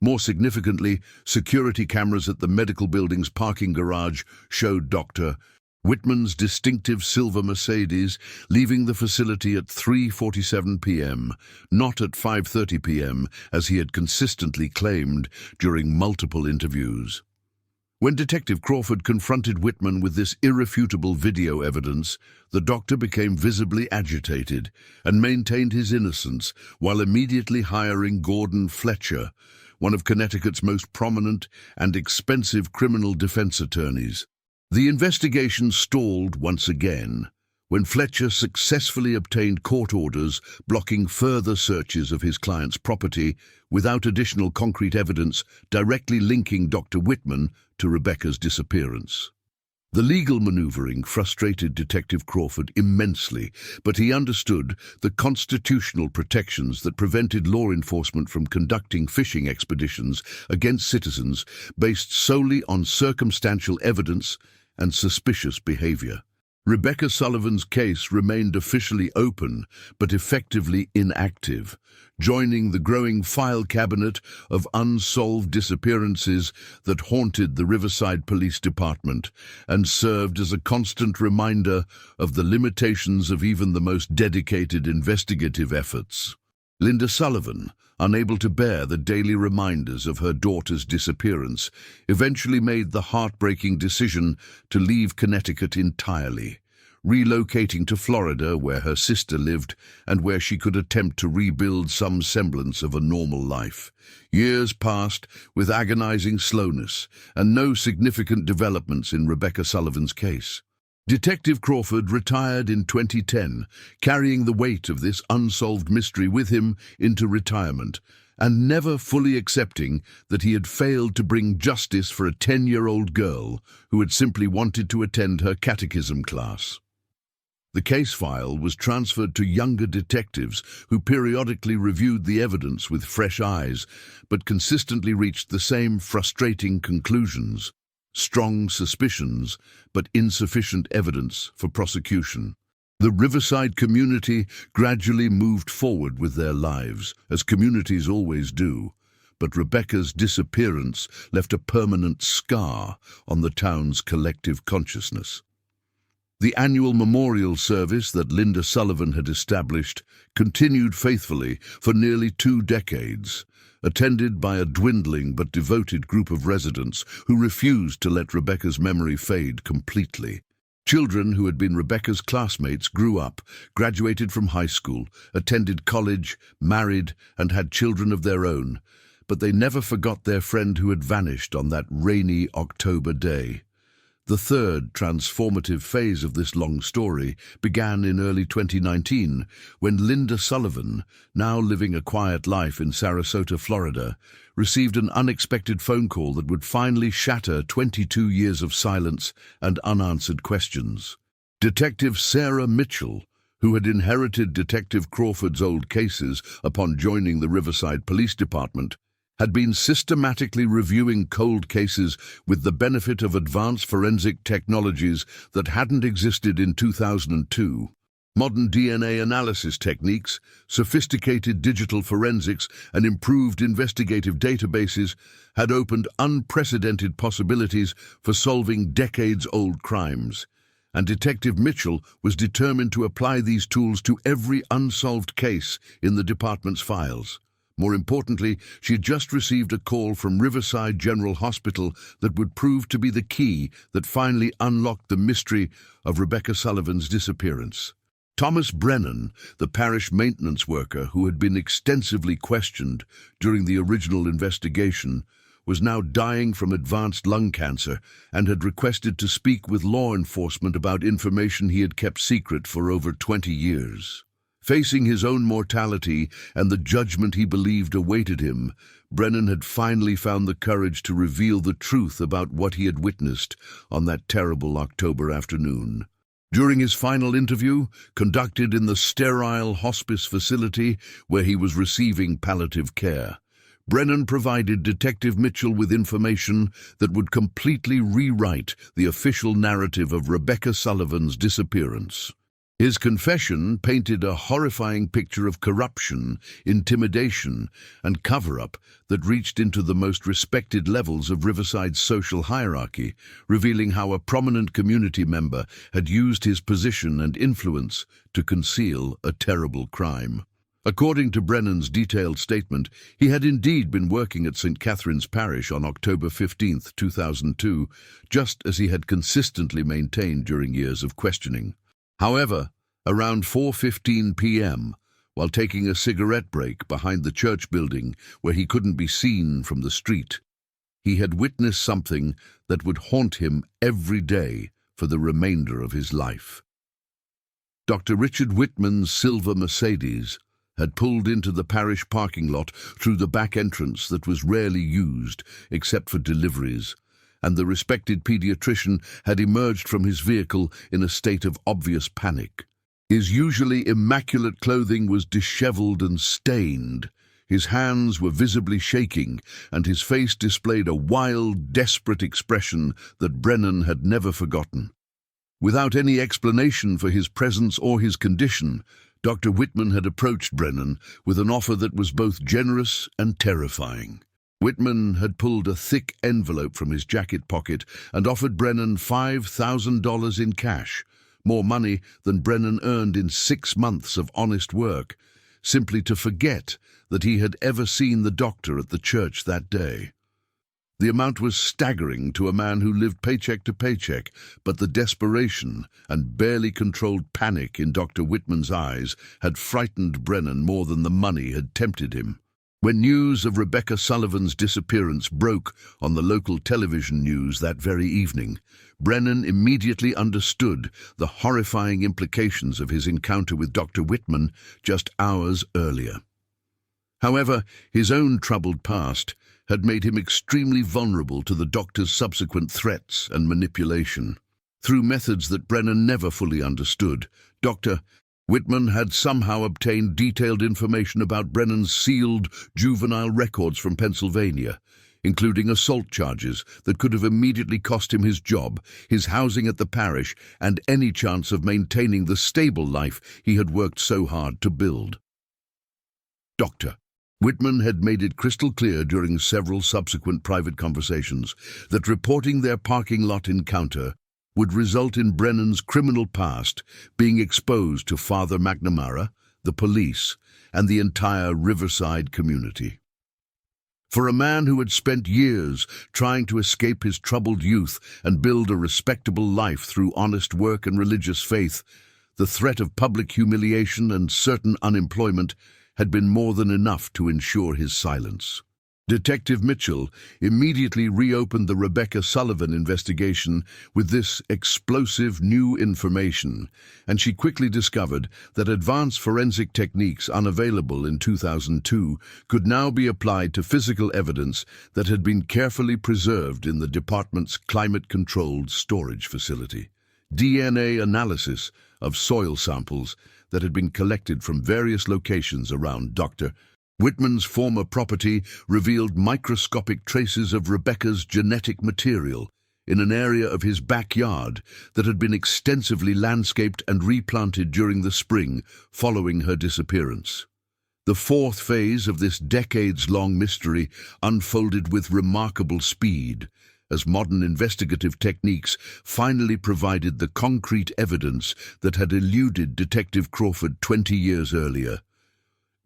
More significantly, security cameras at the medical building's parking garage showed Dr. Whitman's distinctive silver Mercedes leaving the facility at 3:47 p.m., not at 5:30 p.m., as he had consistently claimed during multiple interviews. When Detective Crawford confronted Whitman with this irrefutable video evidence, the doctor became visibly agitated and maintained his innocence while immediately hiring Gordon Fletcher, one of Connecticut's most prominent and expensive criminal defense attorneys. The investigation stalled once again when Fletcher successfully obtained court orders blocking further searches of his client's property without additional concrete evidence directly linking Dr. Whitman to Rebecca's disappearance. The legal maneuvering frustrated Detective Crawford immensely, but he understood the constitutional protections that prevented law enforcement from conducting fishing expeditions against citizens based solely on circumstantial evidence and suspicious behavior. Rebecca Sullivan's case remained officially open, but effectively inactive, joining the growing file cabinet of unsolved disappearances that haunted the Riverside Police Department and served as a constant reminder of the limitations of even the most dedicated investigative efforts. Linda Sullivan, unable to bear the daily reminders of her daughter's disappearance, eventually made the heartbreaking decision to leave Connecticut entirely, relocating to Florida where her sister lived and where she could attempt to rebuild some semblance of a normal life. Years passed with agonizing slowness and no significant developments in Rebecca Sullivan's case. Detective Crawford retired in 2010, carrying the weight of this unsolved mystery with him into retirement, and never fully accepting that he had failed to bring justice for a 10-year-old girl who had simply wanted to attend her catechism class. The case file was transferred to younger detectives who periodically reviewed the evidence with fresh eyes, but consistently reached the same frustrating conclusions: strong suspicions, but insufficient evidence for prosecution. The Riverside community gradually moved forward with their lives, as communities always do, but Rebecca's disappearance left a permanent scar on the town's collective consciousness. The annual memorial service that Linda Sullivan had established continued faithfully for nearly 2 decades, attended by a dwindling but devoted group of residents who refused to let Rebecca's memory fade completely. Children who had been Rebecca's classmates grew up, graduated from high school, attended college, married, and had children of their own, but they never forgot their friend who had vanished on that rainy October day. The third transformative phase of this long story began in early 2019, when Linda Sullivan, now living a quiet life in Sarasota, Florida, received an unexpected phone call that would finally shatter 22 years of silence and unanswered questions. Detective Sarah Mitchell, who had inherited Detective Crawford's old cases upon joining the Riverside Police Department, had been systematically reviewing cold cases with the benefit of advanced forensic technologies that hadn't existed in 2002. Modern DNA analysis techniques, sophisticated digital forensics, and improved investigative databases had opened unprecedented possibilities for solving decades-old crimes, and Detective Mitchell was determined to apply these tools to every unsolved case in the department's files. More importantly, she had just received a call from Riverside General Hospital that would prove to be the key that finally unlocked the mystery of Rebecca Sullivan's disappearance. Thomas Brennan, the parish maintenance worker who had been extensively questioned during the original investigation, was now dying from advanced lung cancer and had requested to speak with law enforcement about information he had kept secret for over 20 years. Facing his own mortality and the judgment he believed awaited him, Brennan had finally found the courage to reveal the truth about what he had witnessed on that terrible October afternoon. During his final interview, conducted in the sterile hospice facility where he was receiving palliative care, Brennan provided Detective Mitchell with information that would completely rewrite the official narrative of Rebecca Sullivan's disappearance. His confession painted a horrifying picture of corruption, intimidation, and cover-up that reached into the most respected levels of Riverside's social hierarchy, revealing how a prominent community member had used his position and influence to conceal a terrible crime. According to Brennan's detailed statement, he had indeed been working at St. Catherine's Parish on October 15, 2002, just as he had consistently maintained during years of questioning. However, around 4:15 p.m., while taking a cigarette break behind the church building where he couldn't be seen from the street, he had witnessed something that would haunt him every day for the remainder of his life. Dr. Richard Whitman's silver Mercedes had pulled into the parish parking lot through the back entrance that was rarely used except for deliveries, and the respected pediatrician had emerged from his vehicle in a state of obvious panic. His usually immaculate clothing was disheveled and stained. His hands were visibly shaking, and his face displayed a wild, desperate expression that Brennan had never forgotten. Without any explanation for his presence or his condition, Dr. Whitman had approached Brennan with an offer that was both generous and terrifying. Whitman had pulled a thick envelope from his jacket pocket and offered Brennan $5,000 in cash, more money than Brennan earned in 6 months of honest work, simply to forget that he had ever seen the doctor at the church that day. The amount was staggering to a man who lived paycheck to paycheck, but the desperation and barely controlled panic in Dr. Whitman's eyes had frightened Brennan more than the money had tempted him. When news of Rebecca Sullivan's disappearance broke on the local television news that very evening, Brennan immediately understood the horrifying implications of his encounter with Dr. Whitman just hours earlier. However, his own troubled past had made him extremely vulnerable to the doctor's subsequent threats and manipulation. Through methods that Brennan never fully understood, Dr. Whitman had somehow obtained detailed information about Brennan's sealed juvenile records from Pennsylvania, including assault charges that could have immediately cost him his job, his housing at the parish, and any chance of maintaining the stable life he had worked so hard to build. Dr. Whitman had made it crystal clear during several subsequent private conversations that reporting their parking lot encounter would result in Brennan's criminal past being exposed to Father McNamara, the police, and the entire Riverside community. For a man who had spent years trying to escape his troubled youth and build a respectable life through honest work and religious faith, the threat of public humiliation and certain unemployment had been more than enough to ensure his silence. Detective Mitchell immediately reopened the Rebecca Sullivan investigation with this explosive new information, and she quickly discovered that advanced forensic techniques unavailable in 2002 could now be applied to physical evidence that had been carefully preserved in the department's climate-controlled storage facility. DNA analysis of soil samples that had been collected from various locations around Dr. Whitman's former property revealed microscopic traces of Rebecca's genetic material in an area of his backyard that had been extensively landscaped and replanted during the spring following her disappearance. The fourth phase of this decades-long mystery unfolded with remarkable speed, as modern investigative techniques finally provided the concrete evidence that had eluded Detective Crawford 20 years earlier.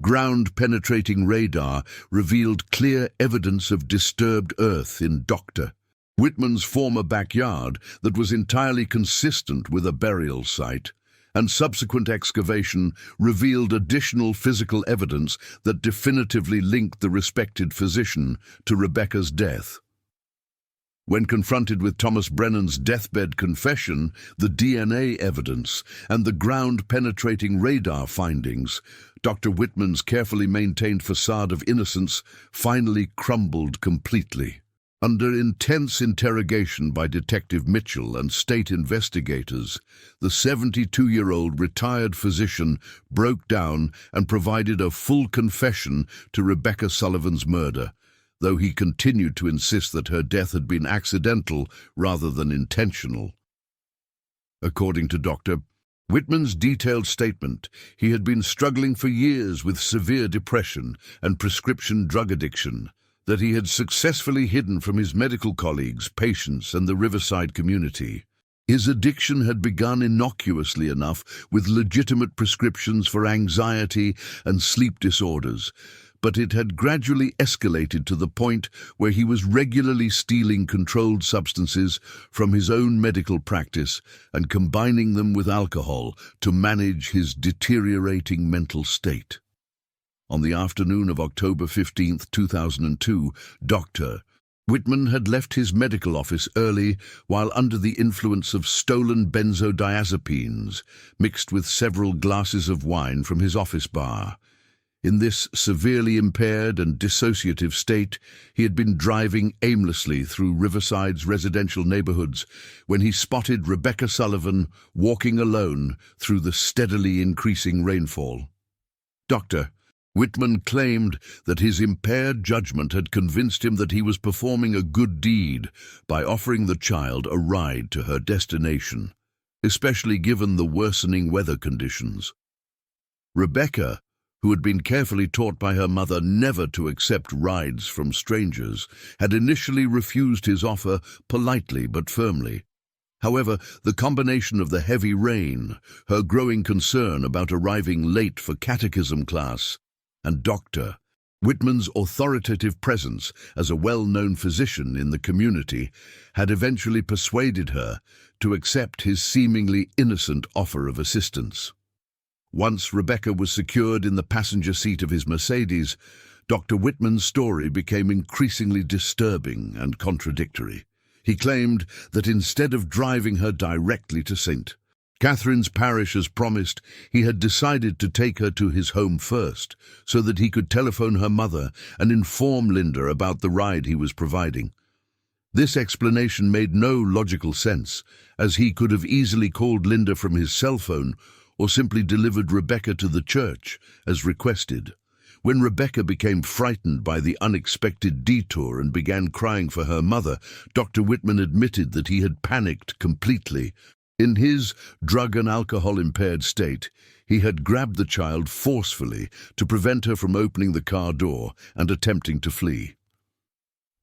Ground-penetrating radar revealed clear evidence of disturbed earth in Dr. Whitman's former backyard that was entirely consistent with a burial site, and subsequent excavation revealed additional physical evidence that definitively linked the respected physician to Rebecca's death. When confronted with Thomas Brennan's deathbed confession, the DNA evidence, and the ground-penetrating radar findings, Dr. Whitman's carefully maintained facade of innocence finally crumbled completely. Under intense interrogation by Detective Mitchell and state investigators, the 72-year-old retired physician broke down and provided a full confession to Rebecca Sullivan's murder, though he continued to insist that her death had been accidental rather than intentional. According to Dr. Whitman's detailed statement, he had been struggling for years with severe depression and prescription drug addiction that he had successfully hidden from his medical colleagues, patients, and the Riverside community. His addiction had begun innocuously enough with legitimate prescriptions for anxiety and sleep disorders, but it had gradually escalated to the point where he was regularly stealing controlled substances from his own medical practice and combining them with alcohol to manage his deteriorating mental state. On the afternoon of October 15, 2002, Dr. Whitman had left his medical office early while under the influence of stolen benzodiazepines, mixed with several glasses of wine from his office bar. In this severely impaired and dissociative state, he had been driving aimlessly through Riverside's residential neighborhoods when he spotted Rebecca Sullivan walking alone through the steadily increasing rainfall. Dr. Whitman claimed that his impaired judgment had convinced him that he was performing a good deed by offering the child a ride to her destination, especially given the worsening weather conditions. Rebecca, who had been carefully taught by her mother never to accept rides from strangers, had initially refused his offer politely but firmly. However, the combination of the heavy rain, her growing concern about arriving late for catechism class, and Dr. Whitman's authoritative presence as a well-known physician in the community had eventually persuaded her to accept his seemingly innocent offer of assistance. Once Rebecca was secured in the passenger seat of his Mercedes, Dr. Whitman's story became increasingly disturbing and contradictory. He claimed that instead of driving her directly to St. Catherine's Parish as promised, he had decided to take her to his home first, so that he could telephone her mother and inform Linda about the ride he was providing. This explanation made no logical sense, as he could have easily called Linda from his cell phone or simply delivered Rebecca to the church, as requested. When Rebecca became frightened by the unexpected detour and began crying for her mother, Dr. Whitman admitted that he had panicked completely. In his drug and alcohol-impaired state, he had grabbed the child forcefully to prevent her from opening the car door and attempting to flee.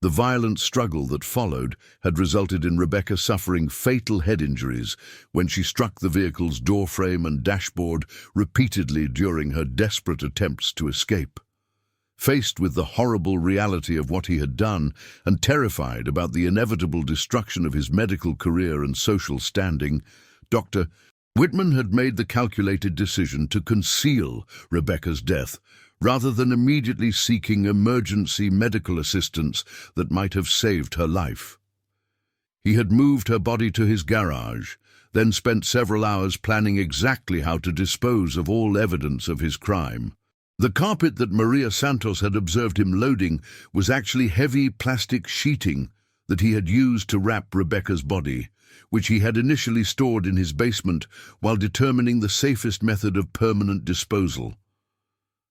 The violent struggle that followed had resulted in Rebecca suffering fatal head injuries when she struck the vehicle's doorframe and dashboard repeatedly during her desperate attempts to escape. Faced with the horrible reality of what he had done and terrified about the inevitable destruction of his medical career and social standing, Dr. Whitman had made the calculated decision to conceal Rebecca's death rather than immediately seeking emergency medical assistance that might have saved her life. He had moved her body to his garage, then spent several hours planning exactly how to dispose of all evidence of his crime. The carpet that Maria Santos had observed him loading was actually heavy plastic sheeting that he had used to wrap Rebecca's body, which he had initially stored in his basement while determining the safest method of permanent disposal.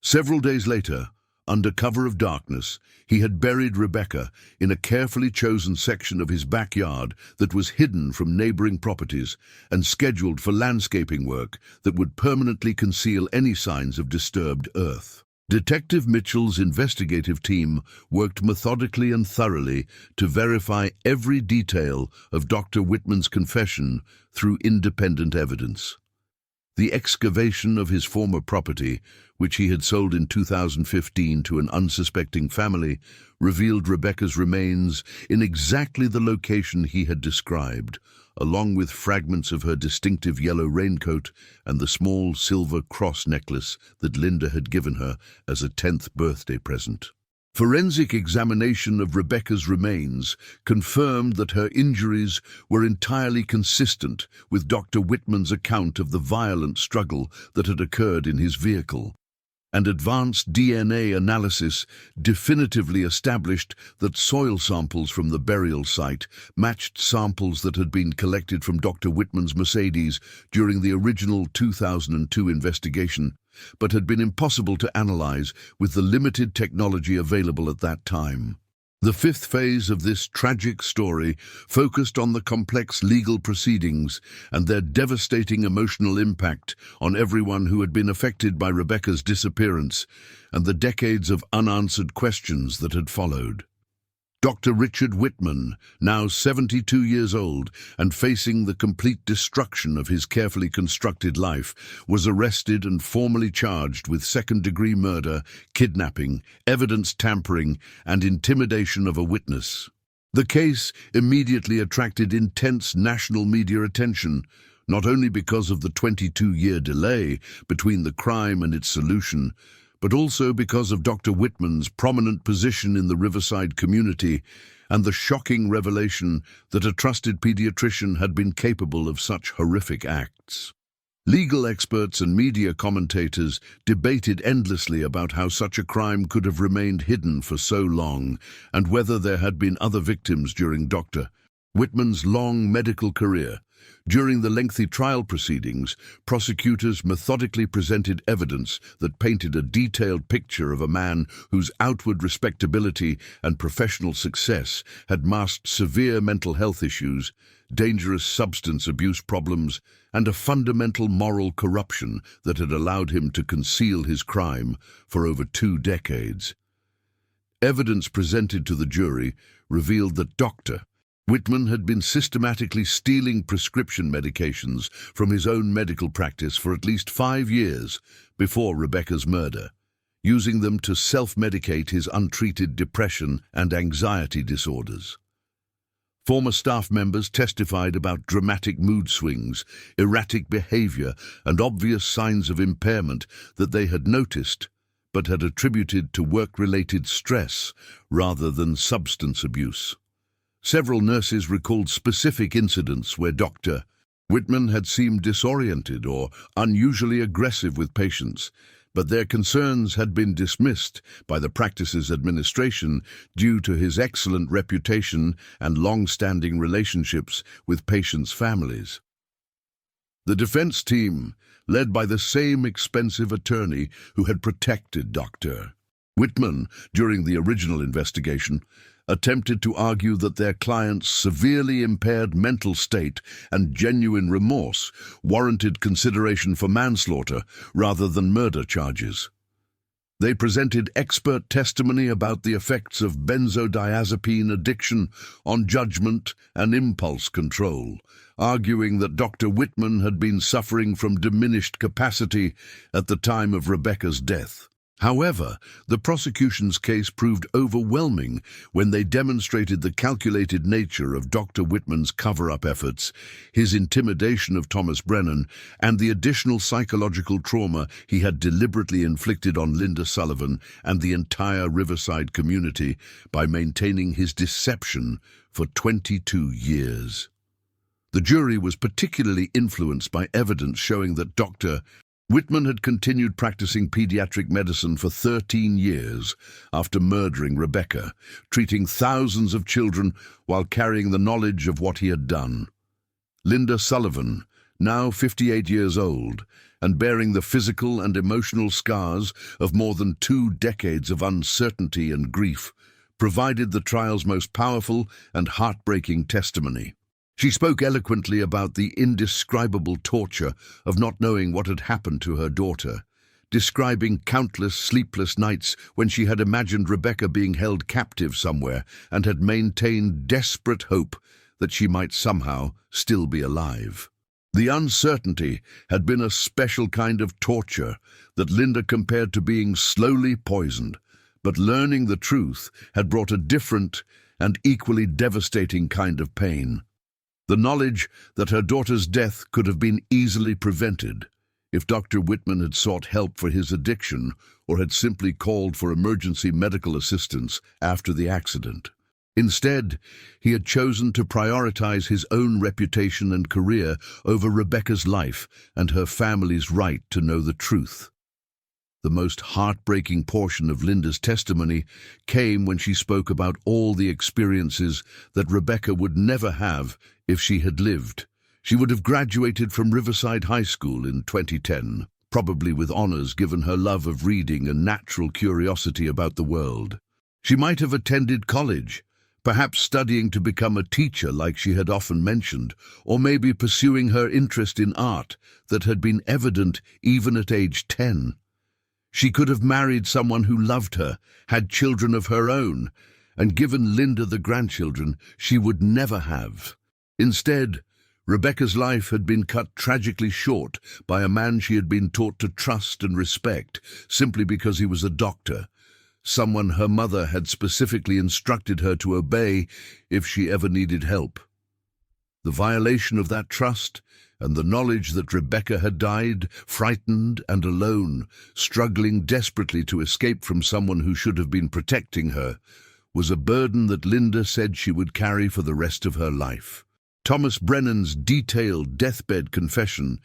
Several days later, under cover of darkness, he had buried Rebecca in a carefully chosen section of his backyard that was hidden from neighboring properties and scheduled for landscaping work that would permanently conceal any signs of disturbed earth. Detective Mitchell's investigative team worked methodically and thoroughly to verify every detail of Dr. Whitman's confession through independent evidence. The excavation of his former property, which he had sold in 2015 to an unsuspecting family, revealed Rebecca's remains in exactly the location he had described, along with fragments of her distinctive yellow raincoat and the small silver cross necklace that Linda had given her as a 10th birthday present. Forensic examination of Rebecca's remains confirmed that her injuries were entirely consistent with Dr. Whitman's account of the violent struggle that had occurred in his vehicle, and advanced DNA analysis definitively established that soil samples from the burial site matched samples that had been collected from Dr. Whitman's Mercedes during the original 2002 investigation, but had been impossible to analyze with the limited technology available at that time. The fifth phase of this tragic story focused on the complex legal proceedings and their devastating emotional impact on everyone who had been affected by Rebecca's disappearance and the decades of unanswered questions that had followed. Dr. Richard Whitman, now 72 years old and facing the complete destruction of his carefully constructed life, was arrested and formally charged with second-degree murder, kidnapping, evidence tampering, and intimidation of a witness. The case immediately attracted intense national media attention, not only because of the 22-year delay between the crime and its solution, but also because of Dr. Whitman's prominent position in the Riverside community and the shocking revelation that a trusted pediatrician had been capable of such horrific acts. Legal experts and media commentators debated endlessly about how such a crime could have remained hidden for so long and whether there had been other victims during Dr. Whitman's long medical career. During the lengthy trial proceedings, prosecutors methodically presented evidence that painted a detailed picture of a man whose outward respectability and professional success had masked severe mental health issues, dangerous substance abuse problems, and a fundamental moral corruption that had allowed him to conceal his crime for over 2 decades. Evidence presented to the jury revealed that Dr. Whitman had been systematically stealing prescription medications from his own medical practice for at least 5 years before Rebecca's murder, using them to self-medicate his untreated depression and anxiety disorders. Former staff members testified about dramatic mood swings, erratic behavior, and obvious signs of impairment that they had noticed, but had attributed to work-related stress rather than substance abuse. Several nurses recalled specific incidents where Dr. Whitman had seemed disoriented or unusually aggressive with patients, but their concerns had been dismissed by the practice's administration due to his excellent reputation and long-standing relationships with patients' families. The defense team, led by the same expensive attorney who had protected Dr. Whitman during the original investigation, attempted to argue that their client's severely impaired mental state and genuine remorse warranted consideration for manslaughter rather than murder charges. They presented expert testimony about the effects of benzodiazepine addiction on judgment and impulse control, arguing that Dr. Whitman had been suffering from diminished capacity at the time of Rebecca's death. However, the prosecution's case proved overwhelming when they demonstrated the calculated nature of Dr. Whitman's cover-up efforts, his intimidation of Thomas Brennan, and the additional psychological trauma he had deliberately inflicted on Linda Sullivan and the entire Riverside community by maintaining his deception for 22 years. The jury was particularly influenced by evidence showing that Dr. Whitman had continued practicing pediatric medicine for 13 years after murdering Rebecca, treating thousands of children while carrying the knowledge of what he had done. Linda Sullivan, now 58 years old, and bearing the physical and emotional scars of more than 2 decades of uncertainty and grief, provided the trial's most powerful and heartbreaking testimony. She spoke eloquently about the indescribable torture of not knowing what had happened to her daughter, describing countless sleepless nights when she had imagined Rebecca being held captive somewhere and had maintained desperate hope that she might somehow still be alive. The uncertainty had been a special kind of torture that Linda compared to being slowly poisoned, but learning the truth had brought a different and equally devastating kind of pain. The knowledge that her daughter's death could have been easily prevented if Dr. Whitman had sought help for his addiction or had simply called for emergency medical assistance after the accident. Instead, he had chosen to prioritize his own reputation and career over Rebecca's life and her family's right to know the truth. The most heartbreaking portion of Linda's testimony came when she spoke about all the experiences that Rebecca would never have if she had lived. She would have graduated from Riverside High School in 2010, probably with honors given her love of reading and natural curiosity about the world. She might have attended college, perhaps studying to become a teacher like she had often mentioned, or maybe pursuing her interest in art that had been evident even at age 10. She could have married someone who loved her, had children of her own, and given Linda the grandchildren she would never have. Instead, Rebecca's life had been cut tragically short by a man she had been taught to trust and respect simply because he was a doctor, someone her mother had specifically instructed her to obey if she ever needed help. The violation of that trust and the knowledge that Rebecca had died, frightened and alone, struggling desperately to escape from someone who should have been protecting her, was a burden that Linda said she would carry for the rest of her life. Thomas Brennan's detailed deathbed confession,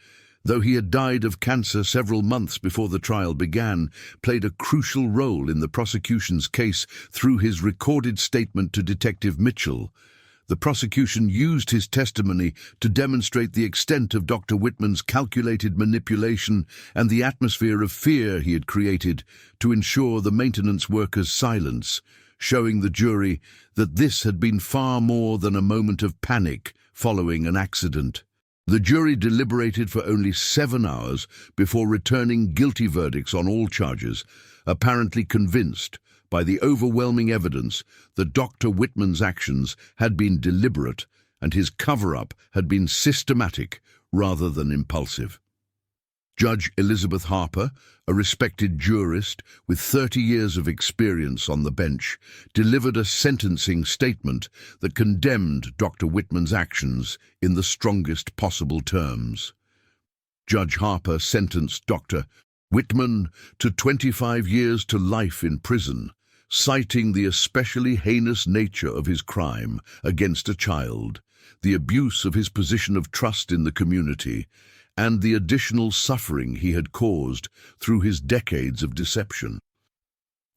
though he had died of cancer several months before the trial began, played a crucial role in the prosecution's case through his recorded statement to Detective Mitchell. The prosecution used his testimony to demonstrate the extent of Dr. Whitman's calculated manipulation and the atmosphere of fear he had created to ensure the maintenance workers' silence, showing the jury that this had been far more than a moment of panic following an accident. The jury deliberated for only 7 hours before returning guilty verdicts on all charges, apparently convinced by the overwhelming evidence that Dr. Whitman's actions had been deliberate and his cover-up had been systematic rather than impulsive. Judge Elizabeth Harper, a respected jurist with 30 years of experience on the bench, delivered a sentencing statement that condemned Dr. Whitman's actions in the strongest possible terms. Judge Harper sentenced Dr. Whitman to 25 years to life in prison, citing the especially heinous nature of his crime against a child, the abuse of his position of trust in the community, and the additional suffering he had caused through his decades of deception.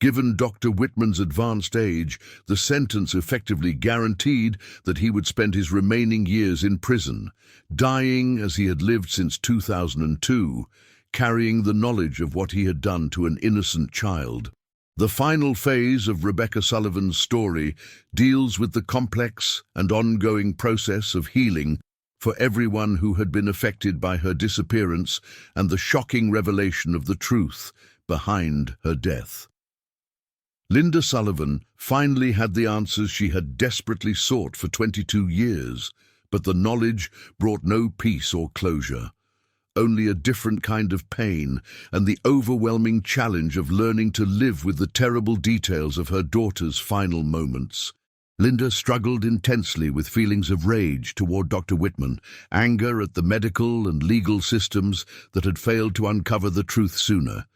Given Dr. Whitman's advanced age, the sentence effectively guaranteed that he would spend his remaining years in prison, dying as he had lived since 2002, carrying the knowledge of what he had done to an innocent child. The final phase of Rebecca Sullivan's story deals with the complex and ongoing process of healing for everyone who had been affected by her disappearance and the shocking revelation of the truth behind her death. Linda Sullivan finally had the answers she had desperately sought for 22 years, but the knowledge brought no peace or closure, only a different kind of pain and the overwhelming challenge of learning to live with the terrible details of her daughter's final moments. Linda struggled intensely with feelings of rage toward Dr. Whitman, anger at the medical and legal systems that had failed to uncover the truth sooner,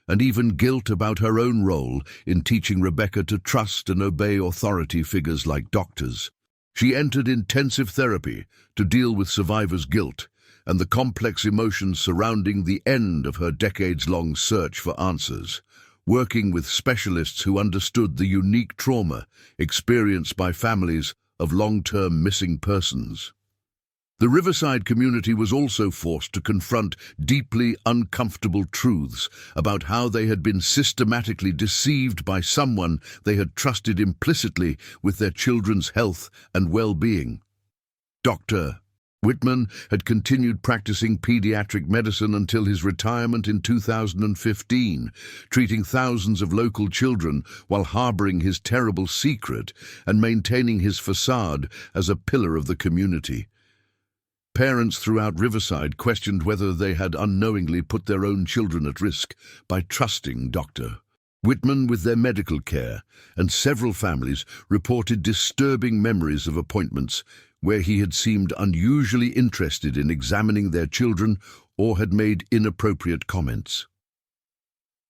and even guilt about her own role in teaching Rebecca to trust and obey authority figures like doctors. She entered intensive therapy to deal with survivor's guilt and the complex emotions surrounding the end of her decades-long search for answers, working with specialists who understood the unique trauma experienced by families of long-term missing persons. The Riverside community was also forced to confront deeply uncomfortable truths about how they had been systematically deceived by someone they had trusted implicitly with their children's health and well-being. Dr. Whitman had continued practicing pediatric medicine until his retirement in 2015, treating thousands of local children while harboring his terrible secret and maintaining his facade as a pillar of the community. Parents throughout Riverside questioned whether they had unknowingly put their own children at risk by trusting Dr. Whitman with their medical care, and several families reported disturbing memories of appointments where he had seemed unusually interested in examining their children or had made inappropriate comments.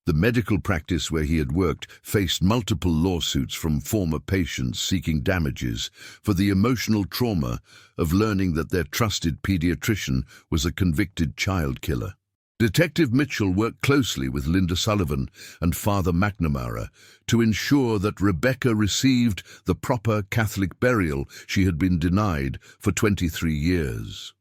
The medical practice where he had worked faced multiple lawsuits from former patients seeking damages for the emotional trauma of learning that their trusted pediatrician was a convicted child killer. Detective Mitchell worked closely with Linda Sullivan and Father McNamara to ensure that Rebecca received the proper Catholic burial she had been denied for 23 years.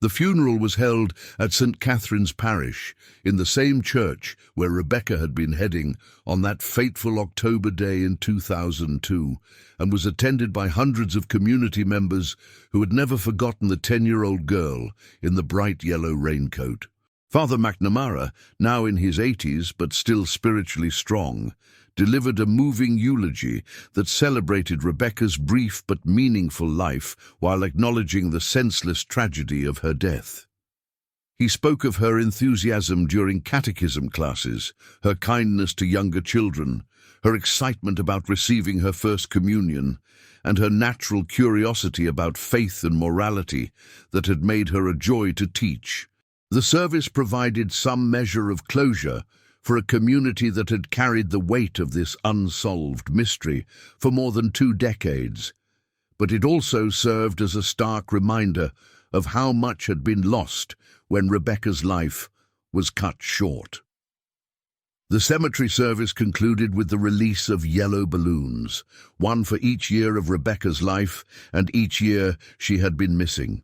The funeral was held at St. Catherine's Parish, in the same church where Rebecca had been heading on that fateful October day in 2002, and was attended by hundreds of community members who had never forgotten the 10-year-old girl in the bright yellow raincoat. Father McNamara, now in his 80s but still spiritually strong, delivered a moving eulogy that celebrated Rebecca's brief but meaningful life while acknowledging the senseless tragedy of her death. He spoke of her enthusiasm during catechism classes, her kindness to younger children, her excitement about receiving her first communion, and her natural curiosity about faith and morality that had made her a joy to teach. The service provided some measure of closure for a community that had carried the weight of this unsolved mystery for more than 2 decades, but it also served as a stark reminder of how much had been lost when Rebecca's life was cut short. The cemetery service concluded with the release of yellow balloons, one for each year of Rebecca's life and each year she had been missing,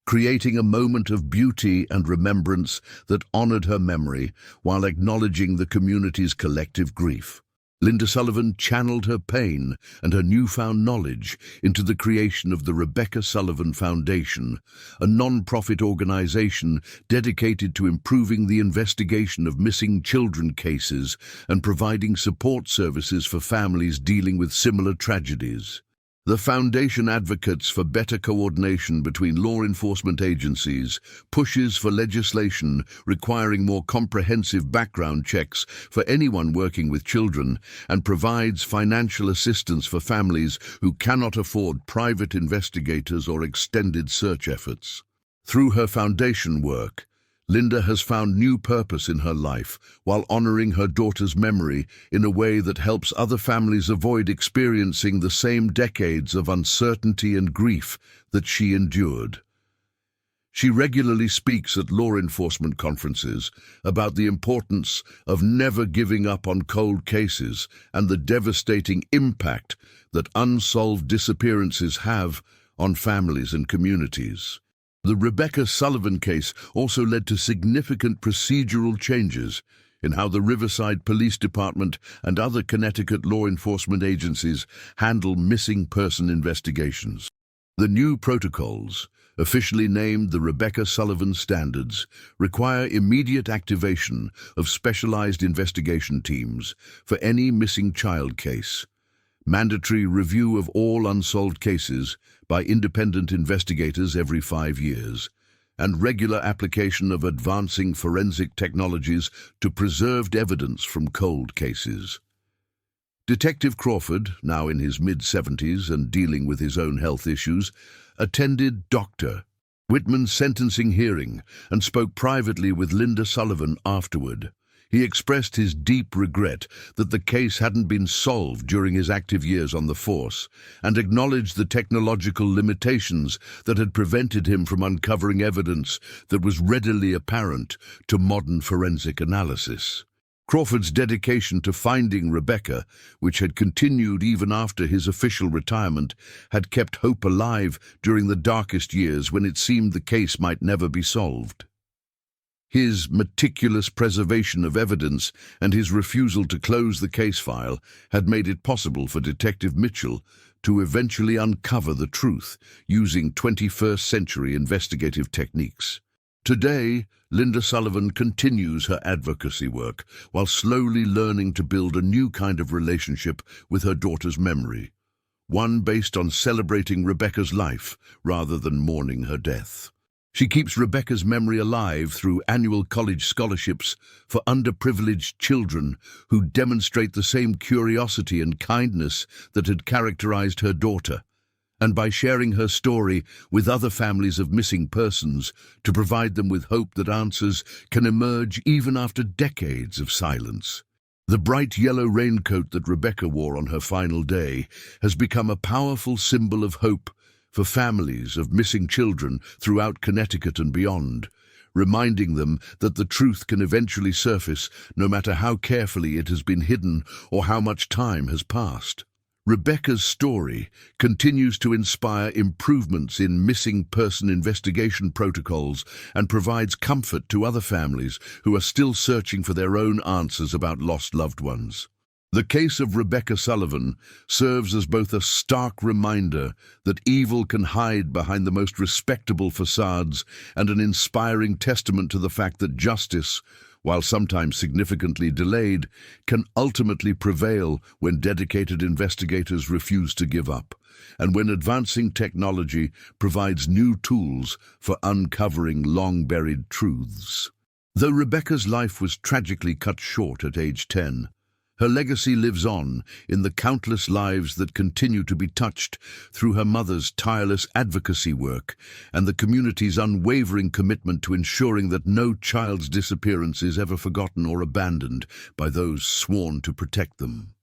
creating a moment of beauty and remembrance that honored her memory while acknowledging the community's collective grief. Linda Sullivan channeled her pain and her newfound knowledge into the creation of the Rebecca Sullivan Foundation, a non-profit organization dedicated to improving the investigation of missing children cases and providing support services for families dealing with similar tragedies. The Foundation advocates for better coordination between law enforcement agencies, pushes for legislation requiring more comprehensive background checks for anyone working with children, and provides financial assistance for families who cannot afford private investigators or extended search efforts. Through her foundation work, Linda has found new purpose in her life while honoring her daughter's memory in a way that helps other families avoid experiencing the same decades of uncertainty and grief that she endured. She regularly speaks at law enforcement conferences about the importance of never giving up on cold cases and the devastating impact that unsolved disappearances have on families and communities. The Rebecca Sullivan case also led to significant procedural changes in how the Riverside Police Department and other Connecticut law enforcement agencies handle missing person investigations. The new protocols, officially named the Rebecca Sullivan Standards, require immediate activation of specialized investigation teams for any missing child case, mandatory review of all unsolved cases by independent investigators every 5 years, and regular application of advancing forensic technologies to preserved evidence from cold cases. Detective Crawford, now in his mid-70s and dealing with his own health issues, attended Dr. Whitman's sentencing hearing and spoke privately with Linda Sullivan afterward. He expressed his deep regret that the case hadn't been solved during his active years on the force, and acknowledged the technological limitations that had prevented him from uncovering evidence that was readily apparent to modern forensic analysis. Crawford's dedication to finding Rebecca, which had continued even after his official retirement, had kept hope alive during the darkest years when it seemed the case might never be solved. His meticulous preservation of evidence and his refusal to close the case file had made it possible for Detective Mitchell to eventually uncover the truth using 21st-century investigative techniques. Today, Linda Sullivan continues her advocacy work while slowly learning to build a new kind of relationship with her daughter's memory, one based on celebrating Rebecca's life rather than mourning her death. She keeps Rebecca's memory alive through annual college scholarships for underprivileged children who demonstrate the same curiosity and kindness that had characterized her daughter, and by sharing her story with other families of missing persons to provide them with hope that answers can emerge even after decades of silence. The bright yellow raincoat that Rebecca wore on her final day has become a powerful symbol of hope for families of missing children throughout Connecticut and beyond, reminding them that the truth can eventually surface no matter how carefully it has been hidden or how much time has passed. Rebecca's story continues to inspire improvements in missing person investigation protocols and provides comfort to other families who are still searching for their own answers about lost loved ones. The case of Rebecca Sullivan serves as both a stark reminder that evil can hide behind the most respectable facades and an inspiring testament to the fact that justice, while sometimes significantly delayed, can ultimately prevail when dedicated investigators refuse to give up, and when advancing technology provides new tools for uncovering long-buried truths. Though Rebecca's life was tragically cut short at age 10, her legacy lives on in the countless lives that continue to be touched through her mother's tireless advocacy work and the community's unwavering commitment to ensuring that no child's disappearance is ever forgotten or abandoned by those sworn to protect them.